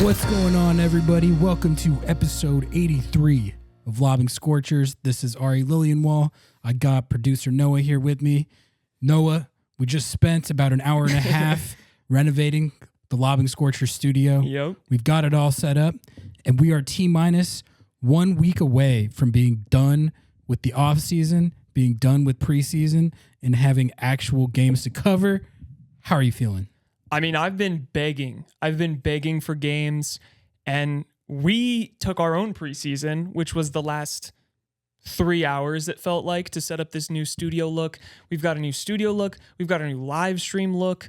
What's going on, everybody? Welcome to episode 83 of Lobbing Scorchers. This is Ari Lillianwall. I got producer Noah here with me. Noah, we just spent about an hour and a half renovating the Lobbing Scorchers studio. Yep. We've got it all set up, and we are T-minus 1 week away from being done with the off-season, being done with preseason, and having actual games to cover. How are you feeling? I mean, I've been begging for games, and we took our own preseason, which was the last 3 hours, it felt like, to set up this new studio look. We've got a new studio look. We've got a new live stream look.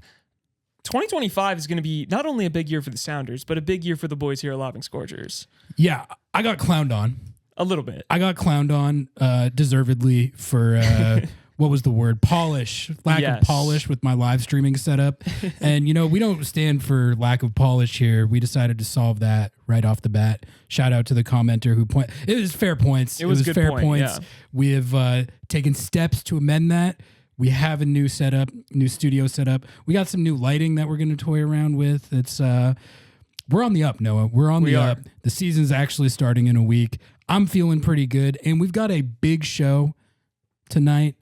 2025 is going to be not only a big year for the Sounders, but a big year for the boys here at Lobbing Scorchers. Yeah, I got clowned on. A little bit. I got clowned on deservedly for... what was the word? Polish. Lack of polish with my live streaming setup. And, you know, we don't stand for lack of polish here. We decided to solve that right off the bat. Shout out to the commenter who it was fair points. It was good fair point, points. yeah. We have taken steps to amend that. We have a new setup, new studio setup. We got some new lighting that we're going to toy around with. It's we're on the up, Noah. We're on the up. The season's actually starting in a week. I'm feeling pretty good. And we've got a big show tonight.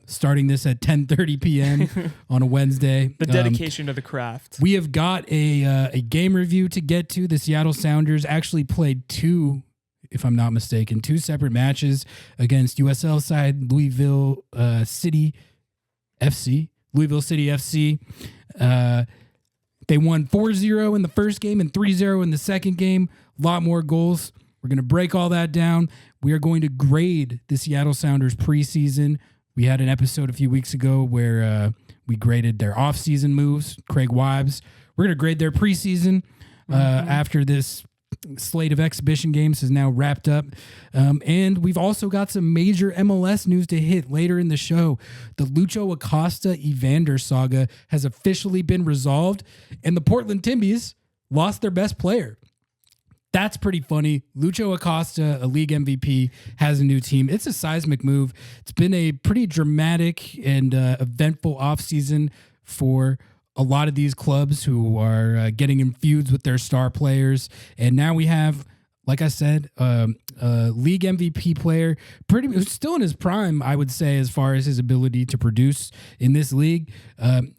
Starting this at 10:30 p.m. on a Wednesday. The dedication to the craft. We have got a game review to get to. The Seattle Sounders actually played two, if I'm not mistaken, two separate matches against USL side Louisville City FC. Louisville City FC. They won 4-0 in the first game and 3-0 in the second game. A lot more goals. We're going to break all that down. We are going to grade the Seattle Sounders preseason. We had an episode a few weeks ago where we graded their off-season moves, Craig Wives. We're going to grade their preseason after this slate of exhibition games is now wrapped up. And we've also got some major MLS news to hit later in the show. The Lucho Acosta-Evander saga has officially been resolved, and the Portland Timbies lost their best player. That's pretty funny. Lucho Acosta, a league MVP, has a new team. It's a seismic move. It's been a pretty dramatic and eventful offseason for a lot of these clubs who are getting in feuds with their star players. And now we have, like I said, a league MVP player, who's still in his prime, I would say, as far as his ability to produce in this league.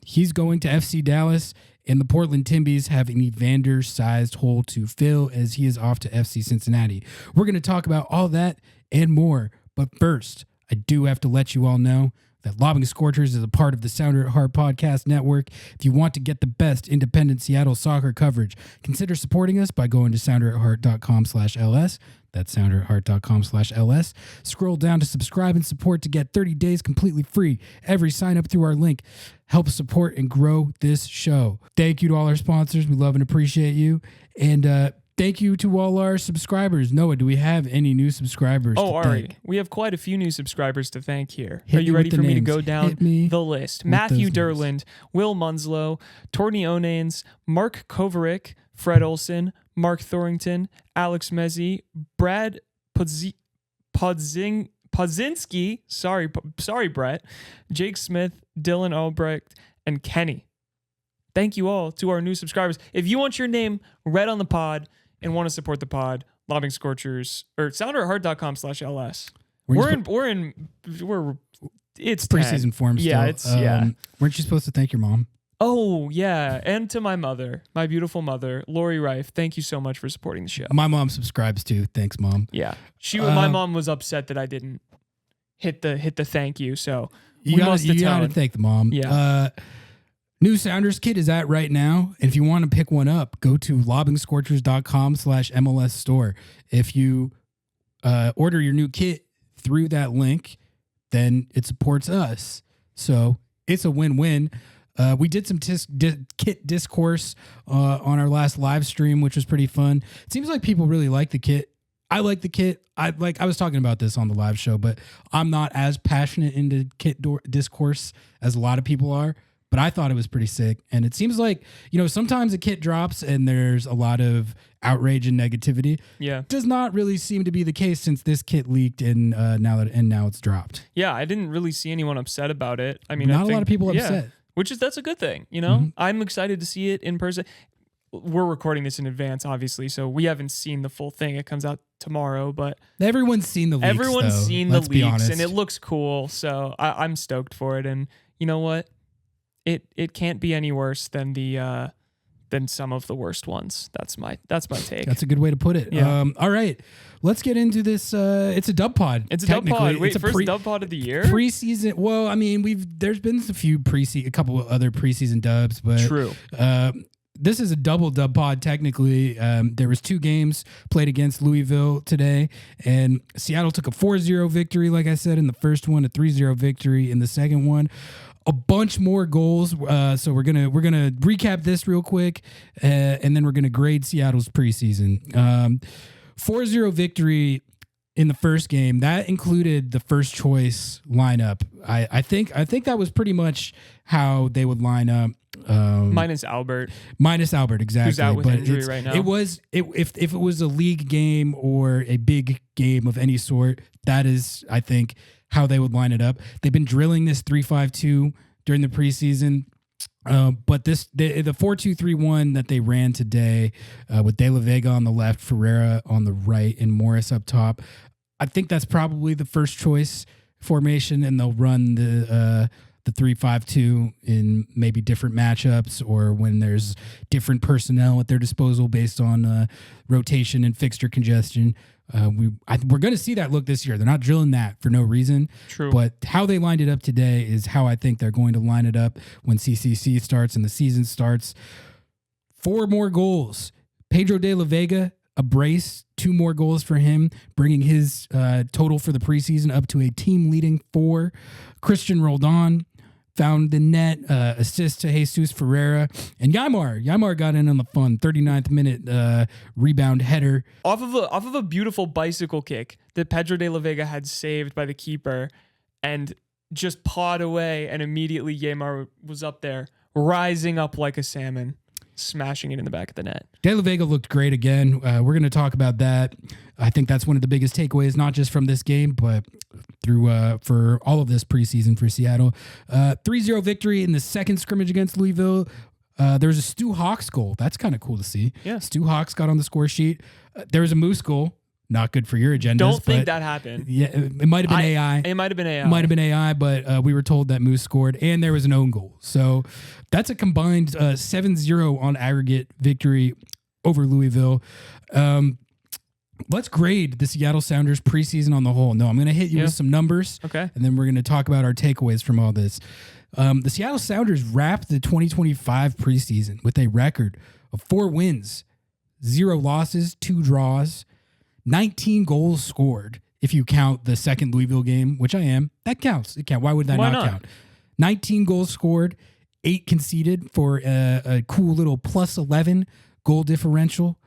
He's going to FC Dallas. And the Portland Timbies have an Evander-sized hole to fill as he is off to FC Cincinnati. We're going to talk about all that and more. But first, I do have to let you all know that Lobbing Scorchers is a part of the Sounder at Heart podcast network. If you want to get the best independent Seattle soccer coverage, consider supporting us by going to sounderatheart.com/LS. That's sounderatheart.com/LS. Scroll down to subscribe and support to get 30 days completely free. Every sign up through our link helps support and grow this show. Thank you to all our sponsors. We love and appreciate you. And thank you to all our subscribers. Noah, do we have any new subscribers? Oh, Ari, we have quite a few new subscribers to thank here. Are you ready for me to go down the list? Matthew Derland, Will Munslow, Tortney Onanes, Mark Kovaric, Fred Olson, Mark Thorington, Alex Mezzi, Brad Podzinski, sorry, Brett, Jake Smith, Dylan Albrecht, and Kenny. Thank you all to our new subscribers. If you want your name read on the pod and want to support the pod, Lobbing Scorchers or sounderatheart.com/LS. It's preseason form still. Yeah, Weren't you supposed to thank your mom? Oh, yeah. And to my mother, my beautiful mother, Lori Reif. Thank you so much for supporting the show. My mom subscribes too. Thanks, Mom. Yeah. My mom was upset that I didn't hit the thank you. So you gotta thank the mom. Yeah. New Sounders kit is out right now. And if you want to pick one up, go to lobbingscorchers.com/MLS store. If you order your new kit through that link, then it supports us. So it's a win-win. We did some kit discourse on our last live stream, which was pretty fun. It seems like people really like the kit. I like the kit. I was talking about this on the live show, but I'm not as passionate into kit discourse as a lot of people are. But I thought it was pretty sick. And it seems like, you know, sometimes a kit drops and there's a lot of outrage and negativity. Yeah. Does not really seem to be the case since this kit leaked and now it's dropped. Yeah, I didn't really see anyone upset about it. I mean, not a lot of people upset. That's a good thing, you know? Mm-hmm. I'm excited to see it in person. we're recording this in advance, obviously, so we haven't seen the full thing. It comes out tomorrow, but everyone's seen the leaks. Everyone's though. seen the Let's be leaks, honest. and it looks cool. So I'm stoked for it. And you know what? It can't be any worse than than some of the worst ones. That's my take. That's a good way to put it. Yeah. All right, let's get into this. It's a dub pod. It's a dub pod. Wait, it's a first dub pod of the year? Preseason. Well, I mean, there's been a couple of other preseason dubs, but True. This is a double dub pod. Technically, there was 2 games played against Louisville today, and Seattle took a 4-0 victory, like I said, in the first one, a 3-0 victory in the second one. A bunch more goals, so we're gonna recap this real quick, and then we're gonna grade Seattle's preseason. 4-0 victory in the first game. That included the first choice lineup. I think that was pretty much how they would line up. Minus Albert, exactly. Who's out with injury right now. If it was a league game or a big game of any sort, that is, I think, how they would line it up. They've been drilling this 3-5-2 during the preseason, but the 4-2-3-1 that they ran today with De La Vega on the left, Ferreira on the right, and Morris up top, I think that's probably the first choice formation, and they'll run the 3-5-2 in maybe different matchups or when there's different personnel at their disposal based on rotation and fixture congestion. We're going to see that look this year. They're not drilling that for no reason. True. But how they lined it up today is how I think they're going to line it up when CCC starts and the season starts. 4 more goals. Pedro de la Vega, a brace, 2 more goals for him, bringing his total for the preseason up to a team-leading 4. Christian Roldan found the net, assist to Jesus Ferreira, and Ymar got in on the fun 39th minute rebound header off of a beautiful bicycle kick that Pedro de la Vega had saved by the keeper, and just pawed away, and immediately Ymar was up there, rising up like a salmon, smashing it in the back of the net. De La Vega looked great again. We're going to talk about that. I think that's one of the biggest takeaways, not just from this game, but through for all of this preseason for Seattle. 3-0 victory in the second scrimmage against Louisville. There was a Stu Hawks goal. That's kind of cool to see. Yeah. Stu Hawks got on the score sheet. There was a Moose goal. Not good for your agendas. Don't think that happened. Yeah, it might have been AI. It might have been AI. Might have been AI, but we were told that Moose scored, and there was an own goal. So that's a combined 7-0 on aggregate victory over Louisville. Let's grade the Seattle Sounders preseason on the whole. No, I'm going to hit you with some numbers. Okay. And then we're going to talk about our takeaways from all this. The Seattle Sounders wrapped the 2025 preseason with a record of 4 wins, 0 losses, 2 draws, 19 goals scored. If you count the second Louisville game, which I am, that counts. It counts. Why would that not count? 19 goals scored, 8 conceded for a cool little plus 11 goal differential.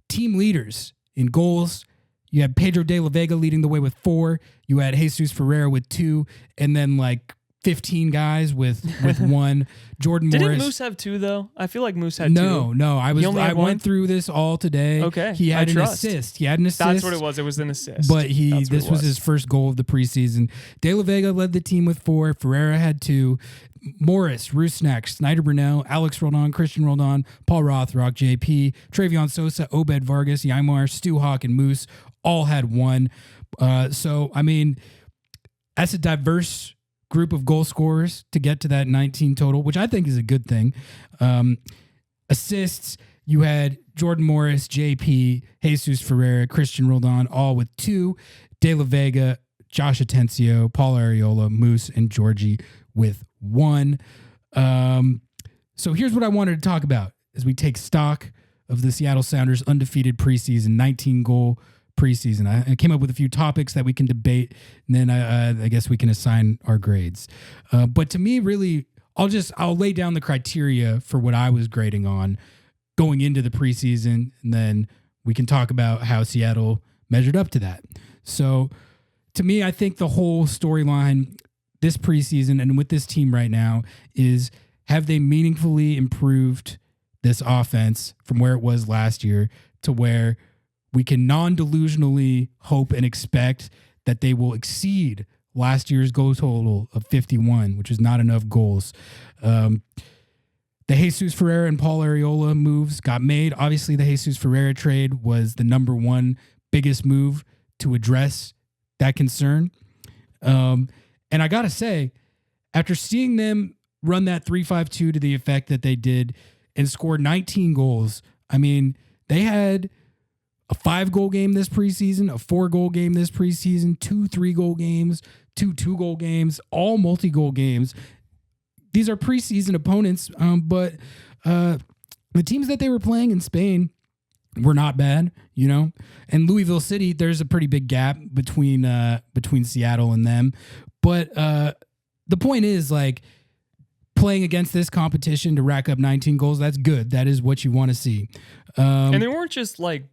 Team leaders in goals, you had Pedro de la Vega leading the way with 4. You had Jesus Ferreira with 2, and then like 15 guys with 1. Jordan Morris. Didn't Moose have 2 though? I feel like Moose had 2. No. I went through this all today. Okay. He had an assist. That's what it was. It was an assist. But this was his first goal of the preseason. De La Vega led the team with 4. Ferreira had 2. Morris, Rusnak, Snyder Brunel, Alex Roldan, Christian Roldan, Paul Rothrock, JP, Travion Sosa, Obed Vargas, Ymar, Stu Hawk, and Moose all had 1. So, I mean, that's a diverse group of goal scorers to get to that 19 total, which I think is a good thing. Assists, you had Jordan Morris, JP, Jesus Ferreira, Christian Roldan, all with 2. De La Vega, Josh Atencio, Paul Ariola, Moose, and Georgie with 1. So here's what I wanted to talk about as we take stock of the Seattle Sounders undefeated preseason, 19-goal preseason. I came up with a few topics that we can debate, and then I guess we can assign our grades. But to me, really, I'll lay down the criteria for what I was grading on going into the preseason, and then we can talk about how Seattle measured up to that. So to me, I think the whole storyline this preseason and with this team right now is, have they meaningfully improved this offense from where it was last year to where we can non-delusionally hope and expect that they will exceed last year's goal total of 51, which is not enough goals. The Jesus Ferreira and Paul Arriola moves got made. Obviously, the Jesus Ferreira trade was the number one biggest move to address that concern. And I got to say, after seeing them run that 3-5-2 to the effect that they did and score 19 goals, I mean, they had a 5-goal game this preseason, a 4-goal game this preseason, 2 3-goal games, 2 2-goal games, all multi-goal games. These are preseason opponents, but the teams that they were playing in Spain were not bad, you know. And Louisville City, there's a pretty big gap between Seattle and them. But the point is, like, playing against this competition to rack up 19 goals, that's good. That is what you want to see. And they weren't just like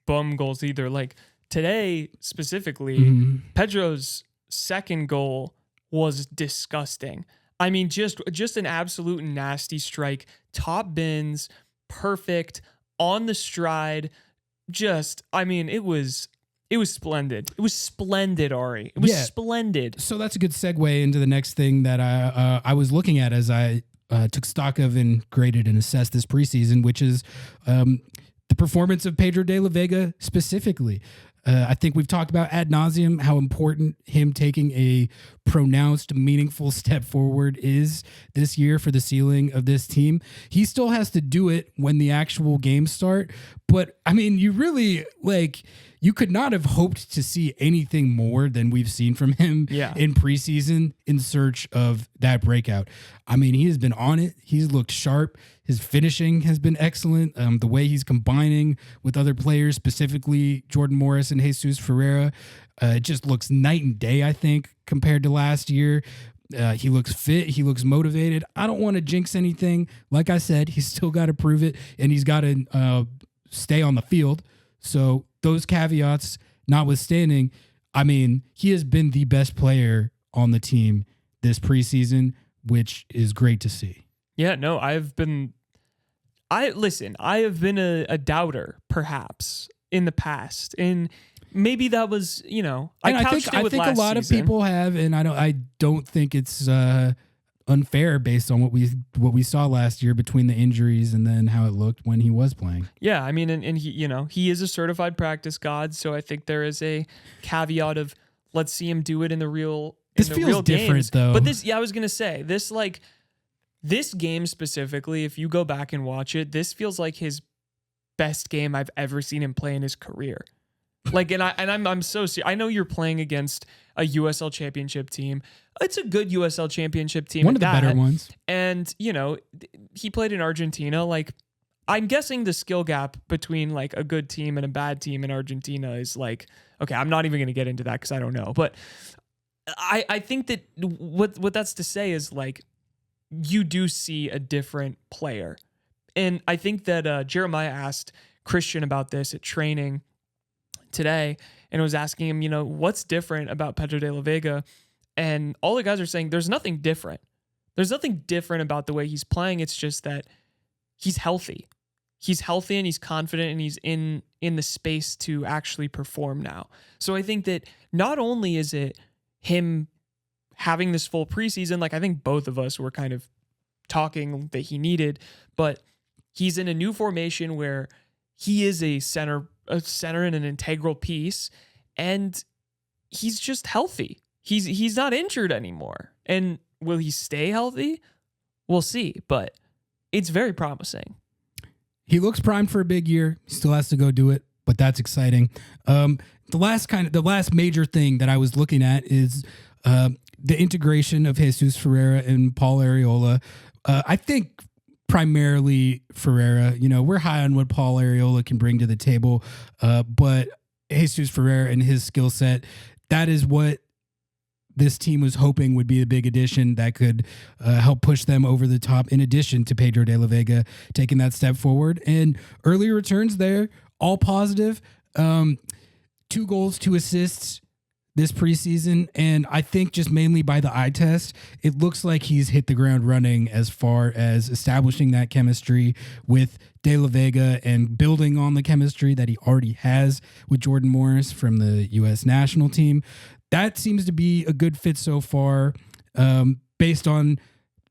bum goals either. Like today specifically, Pedro's second goal was disgusting. I mean, just an absolute nasty strike. Top bins, perfect, on the stride. Just, I mean, it was splendid. It was splendid, Ari. It was splendid. So that's a good segue into the next thing that I was looking at as I took stock of and graded and assessed this preseason, which is the performance of Pedro de la Vega specifically. I think we've talked about ad nauseum how important him taking a pronounced, meaningful step forward is this year for the ceiling of this team. He still has to do it when the actual games start. But I mean, you really you could not have hoped to see anything more than we've seen from him in preseason in search of that breakout. I mean, he has been on it. He's looked sharp. His finishing has been excellent. The way he's combining with other players, specifically Jordan Morris and Jesus Ferreira, it just looks night and day, I think, compared to last year. He looks fit. He looks motivated. I don't want to jinx anything. Like I said, he's still got to prove it, and he's got to stay on the field. So those caveats notwithstanding, I mean, he has been the best player on the team this preseason, which is great to see. Yeah, no, I have been a doubter perhaps in the past, and maybe that was, I think a lot of people have, and I don't think it's unfair based on what we saw last year between the injuries and then how it looked when he was playing. Yeah, I mean, and he is a certified practice god, so I think there is a caveat of let's see him do it in the real. This feels real different games. though. But I was gonna say this game specifically, if you go back and watch it, this feels like his best game I've ever seen him play in his career. I'm so serious. I know you're playing against a USL championship team. It's a good USL championship team. One of the better ones. And, he played in Argentina. Like, I'm guessing the skill gap between like a good team and a bad team in Argentina is like, okay, I'm not even going to get into that because I don't know. But I think that what that's to say is like, you do see a different player. And I think that Jeremiah asked Christian about this at training today and was asking him, what's different about Pedro de la Vega? And all the guys are saying there's nothing different. There's nothing different about the way he's playing. It's just that he's healthy. He's healthy and he's confident and he's in the space to actually perform now. So I think that not only is it him having this full preseason, like I think both of us were kind of talking that he needed, but he's in a new formation where he is a center and an integral piece, and he's just healthy. He's not injured anymore. And will he stay healthy? We'll see, but it's very promising. He looks primed for a big year. He still has to go do it, but that's exciting. The last major thing that I was looking at is the integration of Jesus Ferreira and Paul Arriola. I think primarily Ferreira. We're high on what Paul Arriola can bring to the table, but Jesus Ferreira and his skill set, that is what this team was hoping would be a big addition that could help push them over the top, in addition to Pedro de la Vega taking that step forward. And early returns there, all positive. 2 goals, 2 assists this preseason, and I think just mainly by the eye test, it looks like he's hit the ground running as far as establishing that chemistry with De La Vega and building on the chemistry that he already has with Jordan Morris from the U.S. national team. That seems to be a good fit so far, based on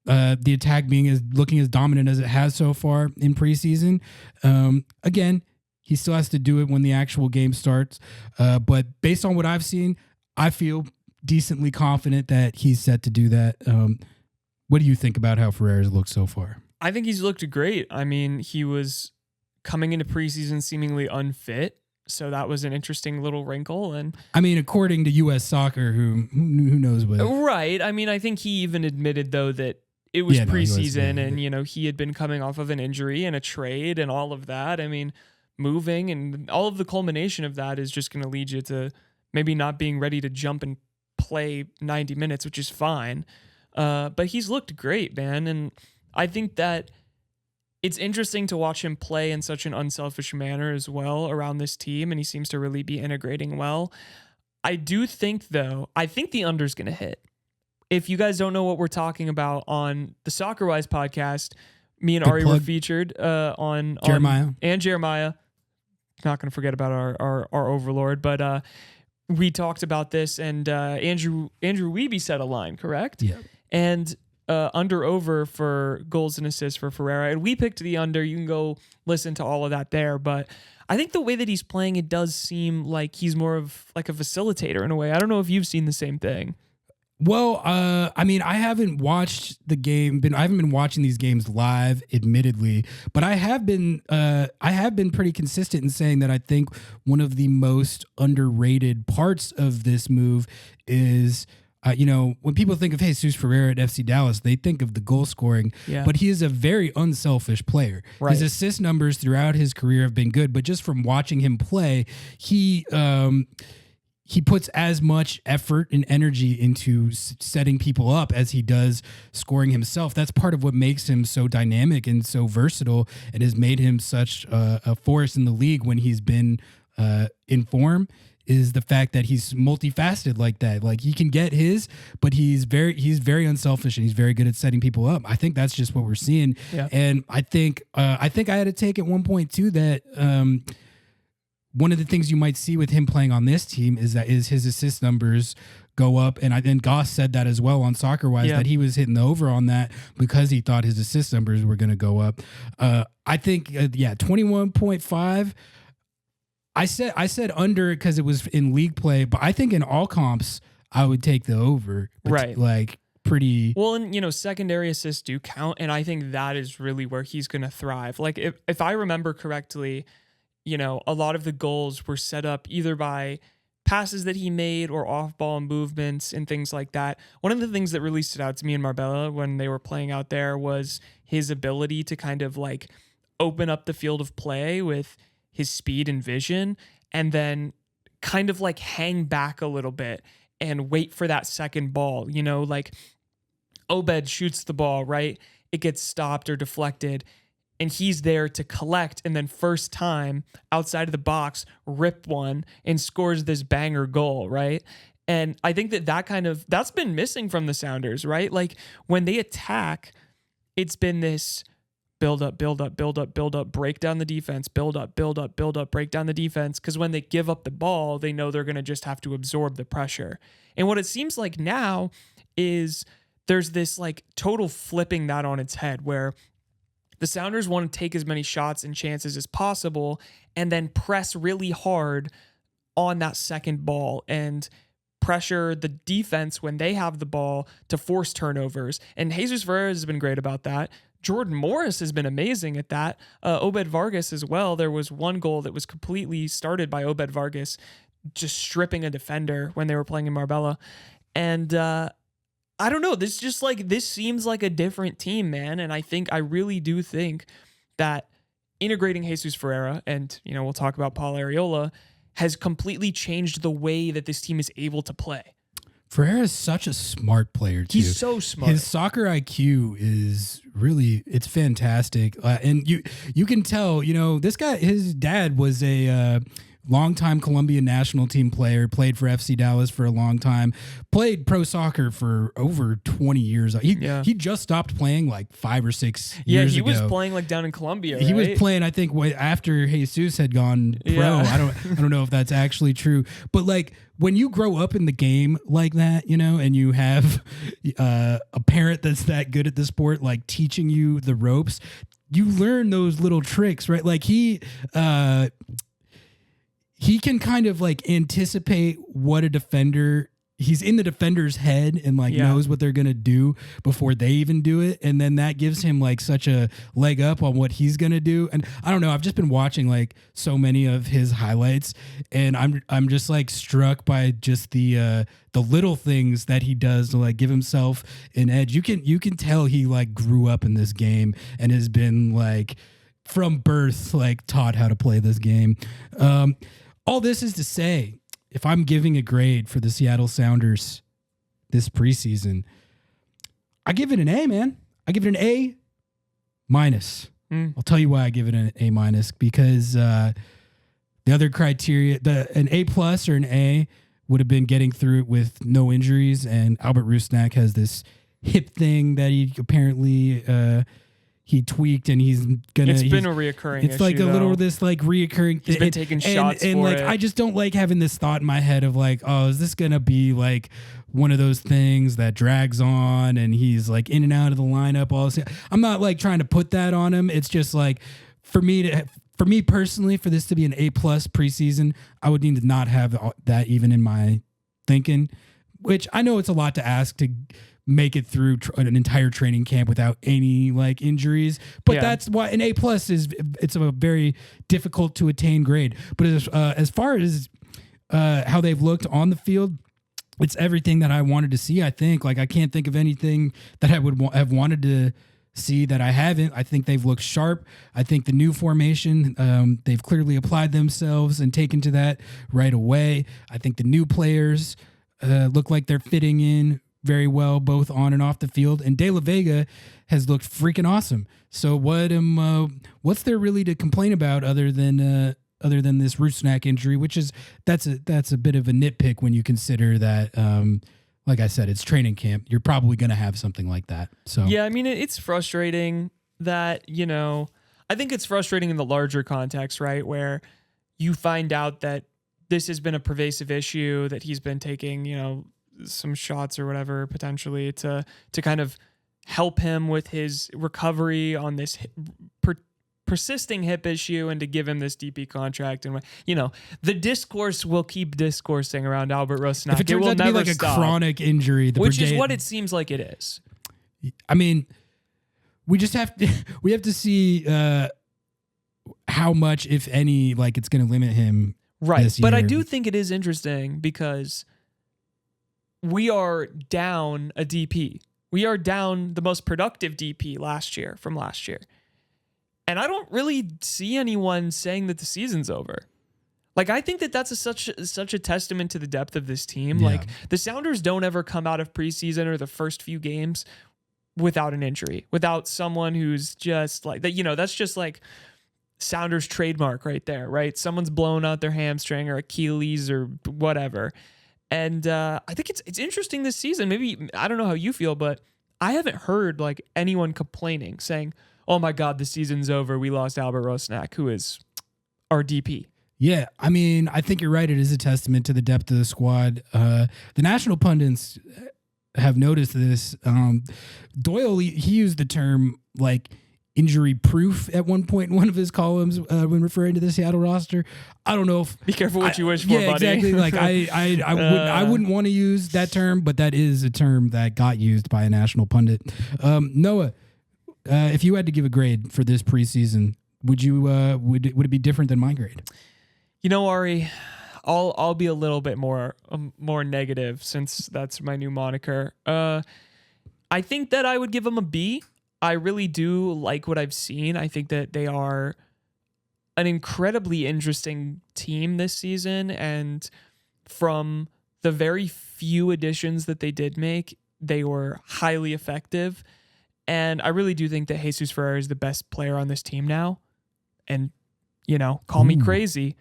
the attack looking as dominant as it has so far in preseason. Again, he still has to do it when the actual game starts. But based on what I've seen, I feel decently confident that he's set to do that. What do you think about how Ferreira's looked so far? I think he's looked great. I mean, he was coming into preseason seemingly unfit, so that was an interesting little wrinkle. And I mean, according to U.S. Soccer, who knows what? Right. I mean, I think he even admitted though that it was preseason, and he had been coming off of an injury and a trade and all of that. I mean, moving and all of the culmination of that is just going to lead you to maybe not being ready to jump and play 90 minutes, which is fine. But he's looked great, man. And I think that it's interesting to watch him play in such an unselfish manner as well around this team. And he seems to really be integrating well. I do think, though, the under's going to hit. If you guys don't know what we're talking about, on the Soccer Wise podcast, me and Ari were featured on Jeremiah. Not going to forget about our overlord, but we talked about this, and Andrew Wiebe said a line, correct? Yeah. And under/over for goals and assists for Ferreira, and we picked the under. You can go listen to all of that there, but I think the way that he's playing, it does seem like he's more of like a facilitator in a way. I don't know if you've seen the same thing. Well, I mean, I haven't watched the game. I haven't been watching these games live, admittedly, but I have been pretty consistent in saying that I think one of the most underrated parts of this move is, when people think of Jesus Ferreira at FC Dallas, they think of the goal scoring, but he is a very unselfish player. Right. His assist numbers throughout his career have been good, but just from watching him play, he puts as much effort and energy into setting people up as he does scoring himself. That's part of what makes him so dynamic and so versatile, and has made him such a force in the league when he's been in form, is the fact that he's multifaceted like that. Like, he can get his, but he's very unselfish, and he's very good at setting people up. I think that's just what we're seeing. Yeah. And I think I had a take at one point too that one of the things you might see with him playing on this team is his assist numbers go up. And Goss said that as well on Soccer Wise, that he was hitting the over on that because he thought his assist numbers were going to go up. I think, 21.5. I said under because it was in league play, but I think in all comps, I would take the over. Right. Like, pretty well, and secondary assists do count. And I think that is really where he's going to thrive. Like, if I remember correctly, a lot of the goals were set up either by passes that he made or off-ball movements and things like that. One of the things that really stood out to me in Marbella when they were playing out there was his ability to kind of like open up the field of play with his speed and vision, and then kind of like hang back a little bit and wait for that second ball. Like Obed shoots the ball, right? It gets stopped or deflected, and he's there to collect, and then first time outside of the box, rip one and scores this banger goal, right? And I think that's been missing from the Sounders, right? Like, when they attack, it's been this build up, break down the defense, build up, break down the defense. Because when they give up the ball, they know they're going to just have to absorb the pressure. And what it seems like now is there's this like total flipping that on its head, where the Sounders want to take as many shots and chances as possible and then press really hard on that second ball and pressure the defense when they have the ball to force turnovers. And Jesus Ferreira has been great about that. Jordan Morris has been amazing at that. Obed Vargas as well. There was one goal that was completely started by Obed Vargas just stripping a defender when they were playing in Marbella. And I don't know. This seems like a different team, man. And I really do think that integrating Jesus Ferreira, and we'll talk about Paul Arriola, has completely changed the way that this team is able to play. Ferreira is such a smart player, too. He's so smart. His soccer IQ is really, it's fantastic. And you can tell, this guy, his dad was a longtime Colombian national team player, played for FC Dallas for a long time, played pro soccer for over 20 years. He just stopped playing like 5 or 6 years ago. Yeah, he was playing like down in Colombia, right? He was playing, I think, after Jesus had gone pro. Yeah. I don't know if that's actually true, but like when you grow up in the game like that, you know, and you have a parent that's that good at the sport, like teaching you the ropes, you learn those little tricks, right? Like he can kind of like anticipate what a defender, he's in the defender's head and like knows what they're going to do before they even do it. And then that gives him like such a leg up on what he's going to do. And I don't know, I've just been watching like so many of his highlights, and I'm just like struck by just the little things that he does to like give himself an edge. You can tell he like grew up in this game and has been like from birth, like taught how to play this game. All this is to say, if I'm giving a grade for the Seattle Sounders this preseason, I give it an A, man. I give it an A minus. I'll tell you why I give it an A minus, because the other criteria, an A plus or an A would have been getting through it with no injuries, and Albert Rusnak has this hip thing that he apparently he tweaked, and he's gonna. It's been a reoccurring. It's like issue, a little though. this like reoccurring thing. He's been taking shots and for like it. I just don't like having this thought in my head of like, oh, is this gonna be like one of those things that drags on and he's like in and out of the lineup all this. I'm not like trying to put that on him. It's just like for me personally, for this to be an A plus preseason, I would need to not have that even in my thinking, which I know it's a lot to ask to make it through an entire training camp without any like injuries, but that's why an A plus it's a very difficult to attain grade. But as far as how they've looked on the field, it's everything that I wanted to see. I think like I can't think of anything that I would have wanted to see that I haven't. I think they've looked sharp. I think the new formation, they've clearly applied themselves and taken to that right away. I think the new players look like they're fitting in very well, both on and off the field. And De La Vega has looked freaking awesome. So what's there really to complain about other than this Rusnak injury, which is that's a bit of a nitpick when you consider that. Like I said, it's training camp. You're probably going to have something like that. So yeah, I mean, it's frustrating that, you know, I think it's frustrating in the larger context, right? Where you find out that this has been a pervasive issue, that he's been taking, you know, some shots or whatever potentially to kind of help him with his recovery on this persisting hip issue, and to give him this DP contract. And, you know, the discourse will keep discoursing around Albert Rusnak. If it turns will out to never be like stop, a chronic injury, which is what it seems like it is. I mean, we just have to see how much, if any, like it's going to limit him. Right. This But year. I do think it is interesting because we are down a DP. We are down the most productive DP from last year. And I don't really see anyone saying that the season's over. Like, I think that that's such a testament to the depth of this team. Yeah. Like, the Sounders don't ever come out of preseason or the first few games without an injury, without someone who's just like that. You know, that's just like Sounders trademark right there, right? Someone's blown out their hamstring or Achilles or whatever. And I think it's interesting this season. Maybe, I don't know how you feel, but I haven't heard like anyone complaining, saying, oh my God, the season's over. We lost Albert Rusnak, who is our DP. Yeah, I mean, I think you're right. It is a testament to the depth of the squad. The national pundits have noticed this. Doyle, he used the term like injury proof at one point in one of his columns when referring to the Seattle roster. I don't know if be careful what you wish for, buddy. Exactly. Like I wouldn't want to use that term, but that is a term that got used by a national pundit. Noah, if you had to give a grade for this preseason, would it be different than my grade? You know, Ari, I'll be a little bit more negative, since that's my new moniker. I think that I would give them a B. I really do like what I've seen. I think that they are an incredibly interesting team this season, and from the very few additions that they did make, they were highly effective. And I really do think that Jesus Ferreira is the best player on this team now. And, you know, call me crazy.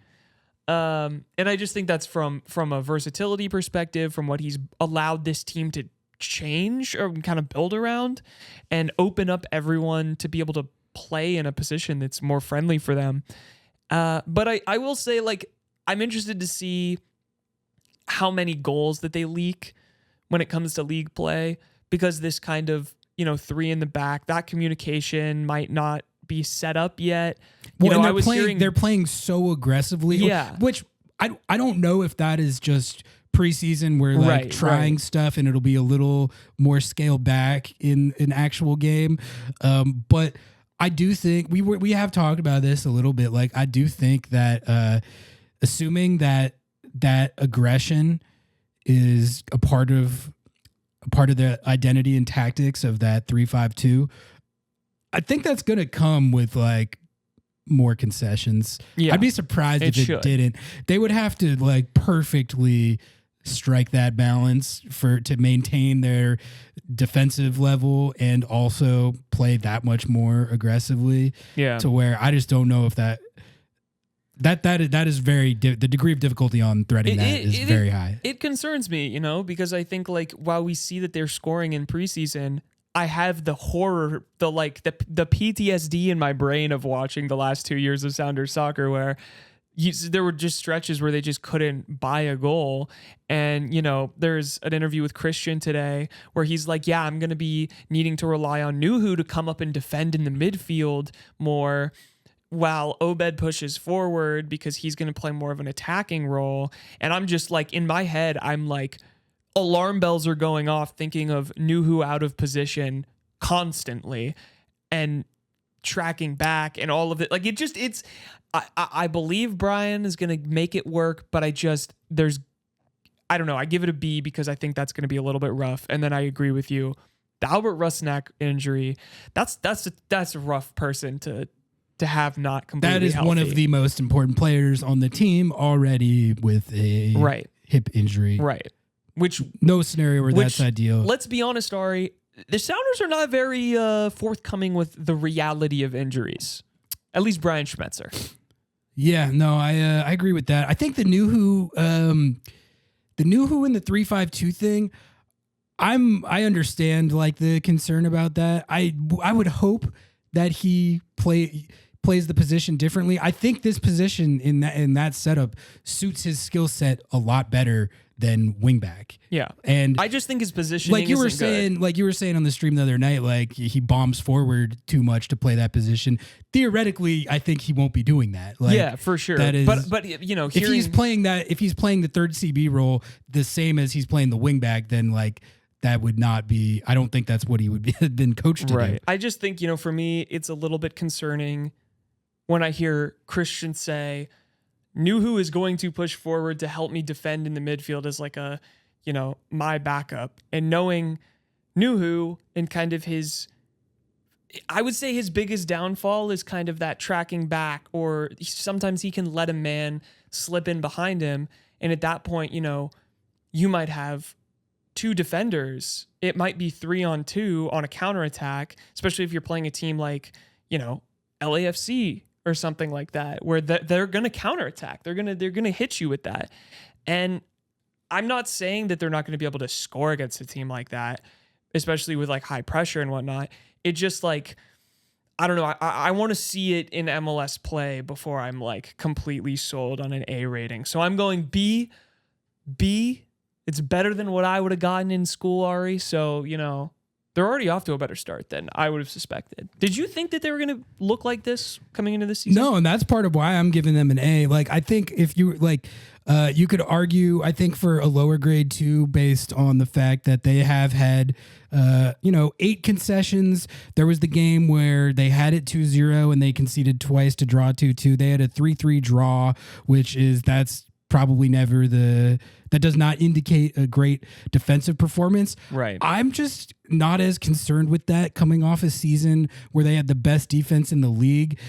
And I just think that's from a versatility perspective, from what he's allowed this team to change or kind of build around and open up everyone to be able to play in a position that's more friendly for them. But I will say, like, I'm interested to see how many goals that they leak when it comes to league play, because this kind of, three in the back, that communication might not be set up yet. They're playing so aggressively. Yeah. Which I don't know if that is just preseason where trying stuff and it'll be a little more scaled back in an actual game. But I do think we have talked about this a little bit. Like, I do think that assuming that aggression is a part of the identity and tactics of that 3-5-2, I think that's going to come with like more concessions. Yeah, I'd be surprised if it didn't. They would have to like perfectly strike that balance to maintain their defensive level and also play that much more aggressively. Yeah, to where I just don't know if that is very the degree of difficulty on threading that is very high. It concerns me, because I think, like, while we see that they're scoring in preseason, I have the horror, the PTSD in my brain of watching the last 2 years of Sounders soccer where there were just stretches where they just couldn't buy a goal. And, there's an interview with Christian today where he's like, yeah, I'm going to be needing to rely on Nuhu to come up and defend in the midfield more, while Obed pushes forward because he's going to play more of an attacking role. And I'm just like, in my head, I'm like, alarm bells are going off thinking of Nuhu out of position constantly and tracking back and all of it. Like, I believe Brian is going to make it work, but I don't know. I give it a B because I think that's going to be a little bit rough. And then I agree with you. The Albert Rusnak injury, that's a rough person to have not completely That is healthy. One of the most important players on the team already with a hip injury. Right. Which no scenario where that's ideal. Let's be honest, Ari, the Sounders are not very forthcoming with the reality of injuries. At least Brian Schmetzer. Yeah, no, I agree with that. I think the Nuhu and the 3-5-2 thing, I understand like the concern about that. I would hope that he plays the position differently. I think this position in that setup suits his skill set a lot better than wingback. Yeah. And I just think his positioning like you were saying on the stream the other night, like he bombs forward too much to play that position. Theoretically, I think he won't be doing that. Like, yeah, for sure. That is, but if he's playing the third CB role the same as he's playing the wingback, then like that would not be. I don't think that's what he would have been coached to do. I just think, for me, it's a little bit concerning when I hear Christian say, Nuhu is going to push forward to help me defend in the midfield as like a, my backup. And knowing Nuhu and kind of I would say his biggest downfall is kind of that tracking back, or sometimes he can let a man slip in behind him. And at that point, you might have two defenders. It might be 3-on-2 on a counterattack, especially if you're playing a team like, LAFC or something like that, where they're going to counterattack. They're going to hit you with that. And I'm not saying that they're not going to be able to score against a team like that, especially with like high pressure and whatnot. It just like, I don't know. I want to see it in MLS play before I'm like completely sold on an A rating. So I'm going B. It's better than what I would have gotten in school, Ari. So, they're already off to a better start than I would have suspected. Did you think that they were going to look like this coming into this season? No, and that's part of why I'm giving them an A. Like, I think if you like, you could argue, I think, for a lower grade too, based on the fact that they have had, 8 concessions. There was the game where they had it 2-0 and they conceded twice to draw 2-2. They had a 3-3 draw, that's probably never that does not indicate a great defensive performance. Right. I'm just not as concerned with that coming off a season where they had the best defense in the league.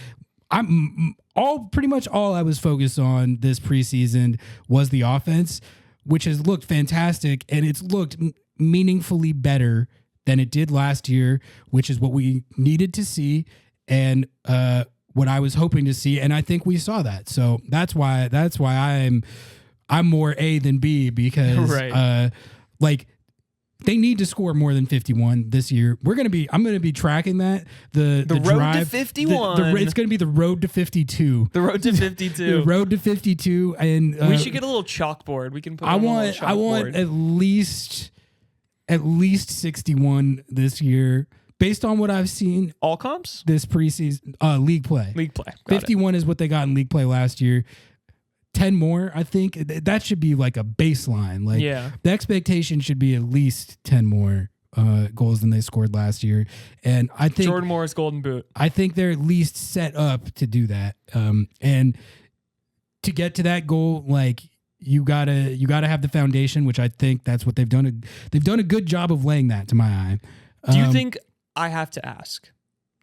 Pretty much all I was focused on this preseason was the offense, which has looked fantastic, and it's looked meaningfully better than it did last year, which is what we needed to see. And what I was hoping to see, and I think we saw that. So that's why I'm more A than B, because like they need to score more than 51 this year. I'm going to be tracking that. The road drive, to 51. It's going to be the road to 52. The road to 52. The road to 52. And we should get a little chalkboard. We can put I want at least 61 this year. Based on what I've seen, all comps this preseason, league play. Got 51 is what they got in league play last year. 10 more, I think that should be like a baseline. Like the expectation should be at least 10 more goals than they scored last year. And I think Jordan Morris Golden Boot. I think they're at least set up to do that. And to get to that goal, like you gotta have the foundation, which I think that's what they've done. They've done a good job of laying that, to my eye. Do you think, I have to ask,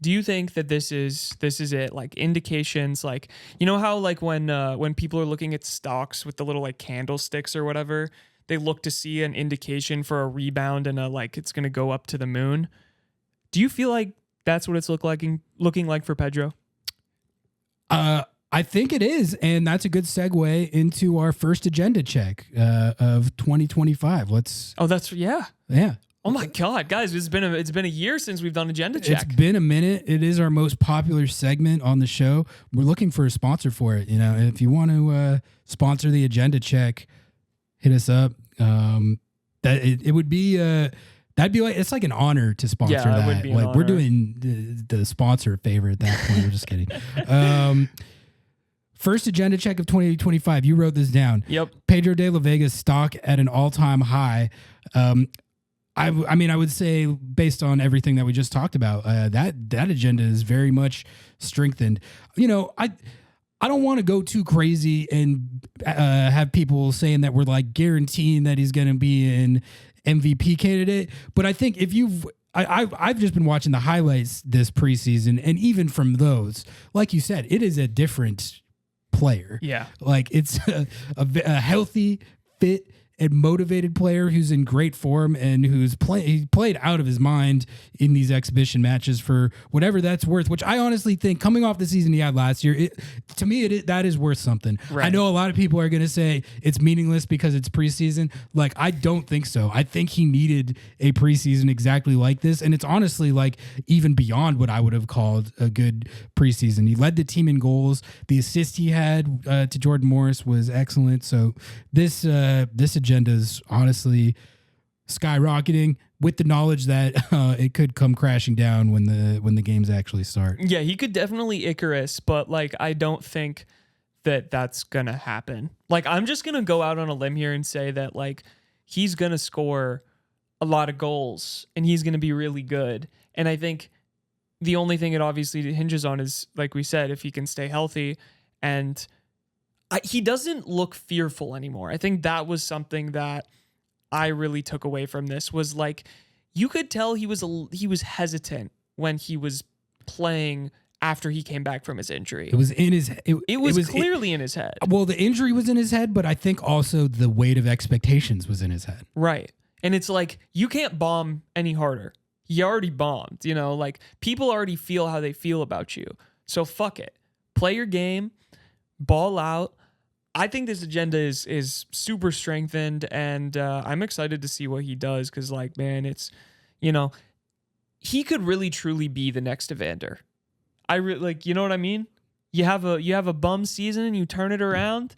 do you think that this is it? Like indications, like, you know how like when people are looking at stocks with the little like candlesticks or whatever, they look to see an indication for a rebound and it's going to go up to the moon. Do you feel like that's what it's looking like for Pedro? I think it is, and that's a good segue into our first agenda check of 2025. Yeah. Oh my God, guys! It's been a year since we've done agenda check. It's been a minute. It is our most popular segment on the show. We're looking for a sponsor for it. You know, if you want to sponsor the agenda check, hit us up. It would be that'd be like, it's like an honor to sponsor that. It would be an honor. We're doing the sponsor a favor at that point. We're just kidding. First agenda check of 2025. You wrote this down. Yep. Pedro de la Vega's stock at an all-time high. I mean, I would say based on everything that we just talked about, that agenda is very much strengthened. You know, I don't want to go too crazy and have people saying that we're like guaranteeing that he's going to be an MVP candidate. But I think if I've just been watching the highlights this preseason, and even from those, like you said, it is a different player. Yeah, like it's a healthy, fit, and motivated player who's in great form and who's he played out of his mind in these exhibition matches for whatever that's worth, which I honestly think coming off the season he had last year, to me, that is worth something. Right. I know a lot of people are going to say it's meaningless because it's preseason. Like, I don't think so. I think he needed a preseason exactly like this. And it's honestly like even beyond what I would have called a good preseason. He led the team in goals. The assist he had to Jordan Morris was excellent. So this agenda is honestly skyrocketing with the knowledge that it could come crashing down when the games actually start. Yeah, he could definitely Icarus, but like I don't think that that's gonna happen. Like I'm just gonna go out on a limb here and say that like he's gonna score a lot of goals and he's gonna be really good. And I think the only thing it obviously hinges on is, like we said, if he can stay healthy. And he doesn't look fearful anymore. I think that was something that I really took away from this, was like you could tell he was hesitant when he was playing after he came back from his injury. It was in his it was clearly in his head. Well, the injury was in his head, but I think also the weight of expectations was in his head. Right. And it's like you can't bomb any harder. You already bombed, you know, like people already feel how they feel about you. So fuck it. Play your game, ball out. I think this agenda is super strengthened, and I'm excited to see what he does because, like, man, it's, you know, he could really truly be the next Evander. You know what I mean? You have a bum season and you turn it around,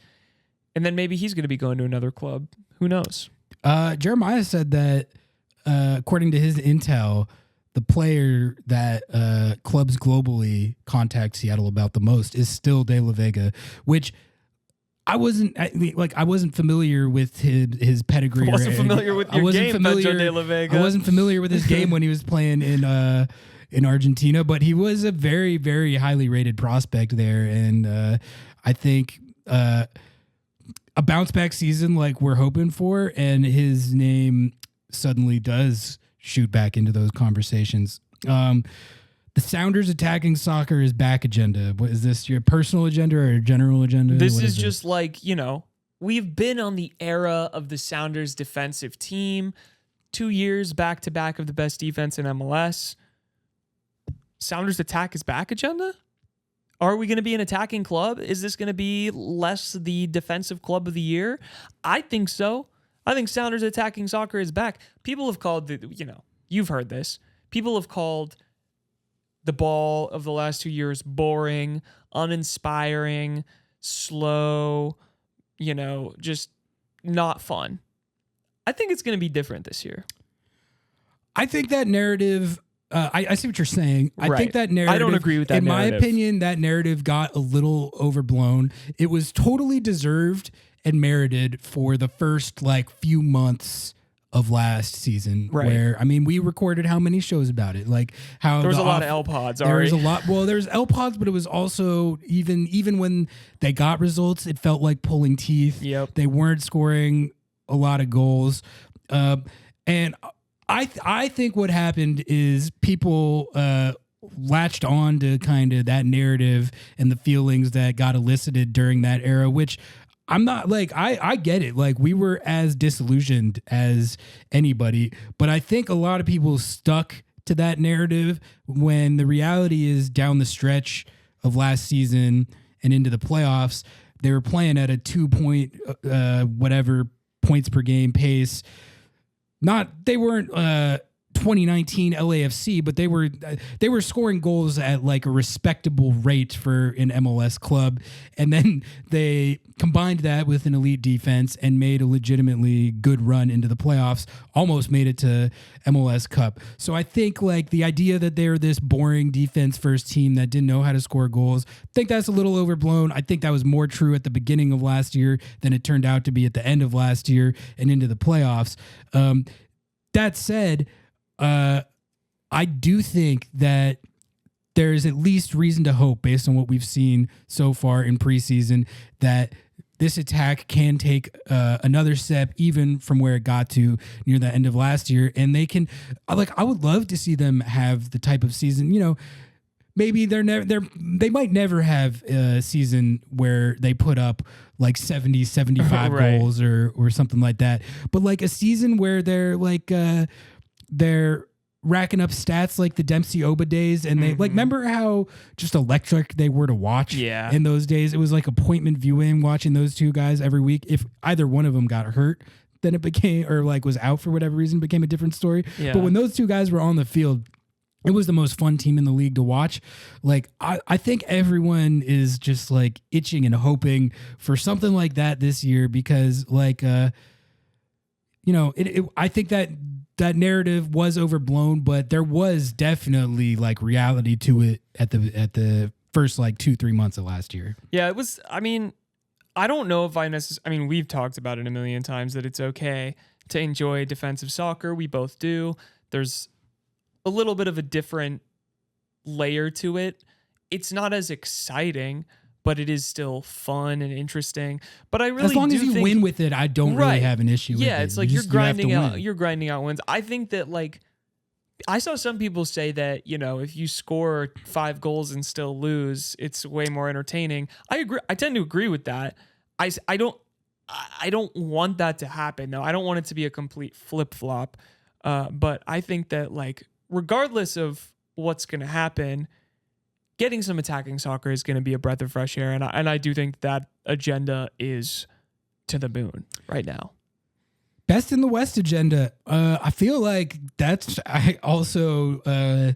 and then maybe he's going to be going to another club. Who knows? Jeremiah said that according to his intel, the player that clubs globally contact Seattle about the most is still De La Vega, which I wasn't familiar with his pedigree. I wasn't familiar with your game, Pedro de la Vega. I wasn't familiar with his game when he was playing in Argentina, but he was a very, very highly rated prospect there, and I think a bounce back season like we're hoping for, and his name suddenly does shoot back into those conversations. The Sounders attacking soccer is back agenda. What is this, your personal agenda or a general agenda? This is just like, you know, we've been on the era of the Sounders defensive team. 2 years back to back of the best defense in MLS. Sounders attack is back agenda? Are we going to be an attacking club? Is this going to be less the defensive club of the year? I think so. I think Sounders attacking soccer is back. People have called you've heard this. People have called the ball of the last 2 years boring, uninspiring, slow, just not fun. I think it's going to be different this year. I think that narrative, I see what you're saying. I think that narrative, I don't agree with that in narrative. my opinion, that narrative got a little overblown. It was totally deserved and merited for the first few months of last season, where we recorded how many shows about it, how there was a lot of L pods. There was a lot. Well, there's L pods, but it was also even when they got results, it felt like pulling teeth. Yep. They weren't scoring a lot of goals, and I think what happened is people latched on to kind of that narrative and the feelings that got elicited during that era, which I'm not I get it. We were as disillusioned as anybody, but I think a lot of people stuck to that narrative when the reality is down the stretch of last season and into the playoffs, they were playing at a 2-point, whatever points per game pace. They weren't 2019 LAFC, but they were scoring goals at a respectable rate for an MLS club, and then they combined that with an elite defense and made a legitimately good run into the playoffs. Almost made it to MLS Cup. So I think the idea that they're this boring defense first team that didn't know how to score goals, I think that's a little overblown. I think that was more true at the beginning of last year than it turned out to be at the end of last year and into the playoffs. That said, I do think that there's at least reason to hope, based on what we've seen so far in preseason, that this attack can take another step, even from where it got to near the end of last year. And they can, I would love to see them have the type of season, maybe they might never have a season where they put up 70, 75 right. goals or something like that. But a season where they're racking up stats like the Dempsey Oba days, and they remember how just electric they were to watch in those days. It was like appointment viewing, watching those two guys every week. If either one of them got hurt, then it became, or was out for whatever reason, became a different story. Yeah. But when those two guys were on the field, it was the most fun team in the league to watch. I think everyone is just itching and hoping for something like that this year, because I think that narrative was overblown, but there was definitely reality to it at the first 2-3 months of last year. Yeah, it was. I don't know if I necessarily. We've talked about it a million times that it's okay to enjoy defensive soccer. We both do. There's a little bit of a different layer to it. It's not as exciting, but it is still fun and interesting. But I really, as long as you win with it, I don't really have an issue with it. Yeah, it's you're grinding out. You're grinding out wins. I think that I saw some people say that if you score 5 goals and still lose, it's way more entertaining. I agree. I tend to agree with that. I don't want that to happen though. I don't want it to be a complete flip flop. But I think that regardless of what's going to happen, getting some attacking soccer is going to be a breath of fresh air, and I do think that agenda is to the moon right now. Best in the West agenda. I feel like that's also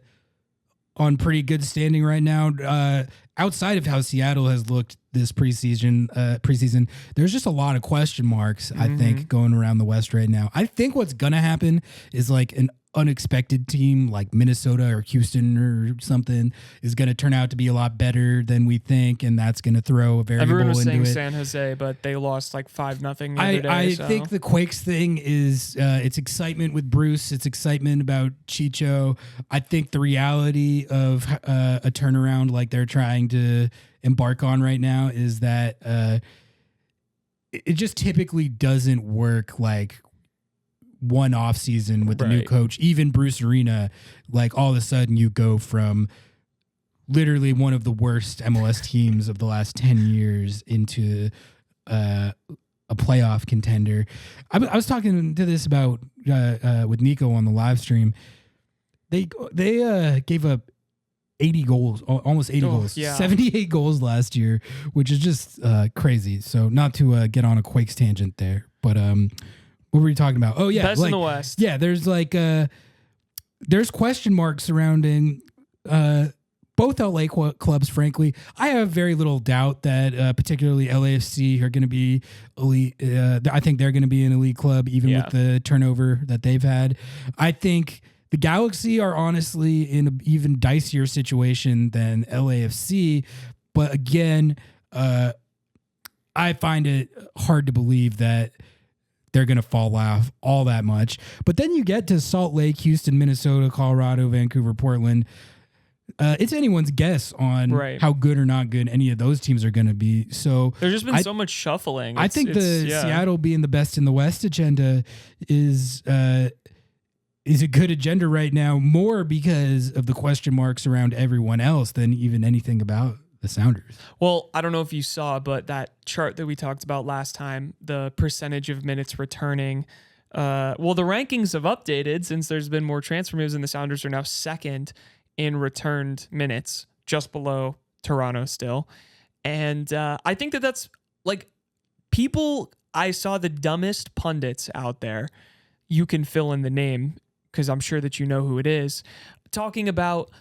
on pretty good standing right now. Outside of how Seattle has looked this preseason, there's just a lot of question marks, I think, going around the West right now. I think what's going to happen is an unexpected team like Minnesota or Houston or something is going to turn out to be a lot better than we think, and that's going to throw a variable into it. Everyone was saying San Jose, but they lost 5-0 the other day. I think the Quakes thing is it's excitement with Bruce. It's excitement about Chicho. I think the reality of a turnaround like they're trying to embark on right now is that it just typically doesn't work one off season with the new coach. Even Bruce Arena, all of a sudden you go from literally one of the worst MLS teams of the last 10 years into a playoff contender. I was talking to this about with Nico on the live stream. They gave up 80 goals, almost 80 goals, yeah. 78 goals last year, which is just crazy. So not to get on a Quakes tangent there, but what were you talking about? Oh yeah, best in the West. Yeah, there's there's question marks surrounding both LA clubs. Frankly, I have very little doubt that particularly LAFC are going to be elite. I think they're going to be an elite club, even with the turnover that they've had. I think the Galaxy are honestly in an even dicier situation than LAFC. But again, I find it hard to believe that they're going to fall off all that much. But then you get to Salt Lake, Houston, Minnesota, Colorado, Vancouver, Portland. It's anyone's guess on how good or not good any of those teams are going to be. So there's just been so much shuffling. I think the Seattle being the best in the West agenda is a good agenda right now, more because of the question marks around everyone else than even anything about the Sounders. Well, I don't know if you saw, but that chart that we talked about last time, the percentage of minutes returning. The rankings have updated since there's been more transfer moves, and the Sounders are now second in returned minutes, just below Toronto still. And I think that's like people. I saw the dumbest pundits out there. You can fill in the name, because I'm sure that you know who it is, talking about,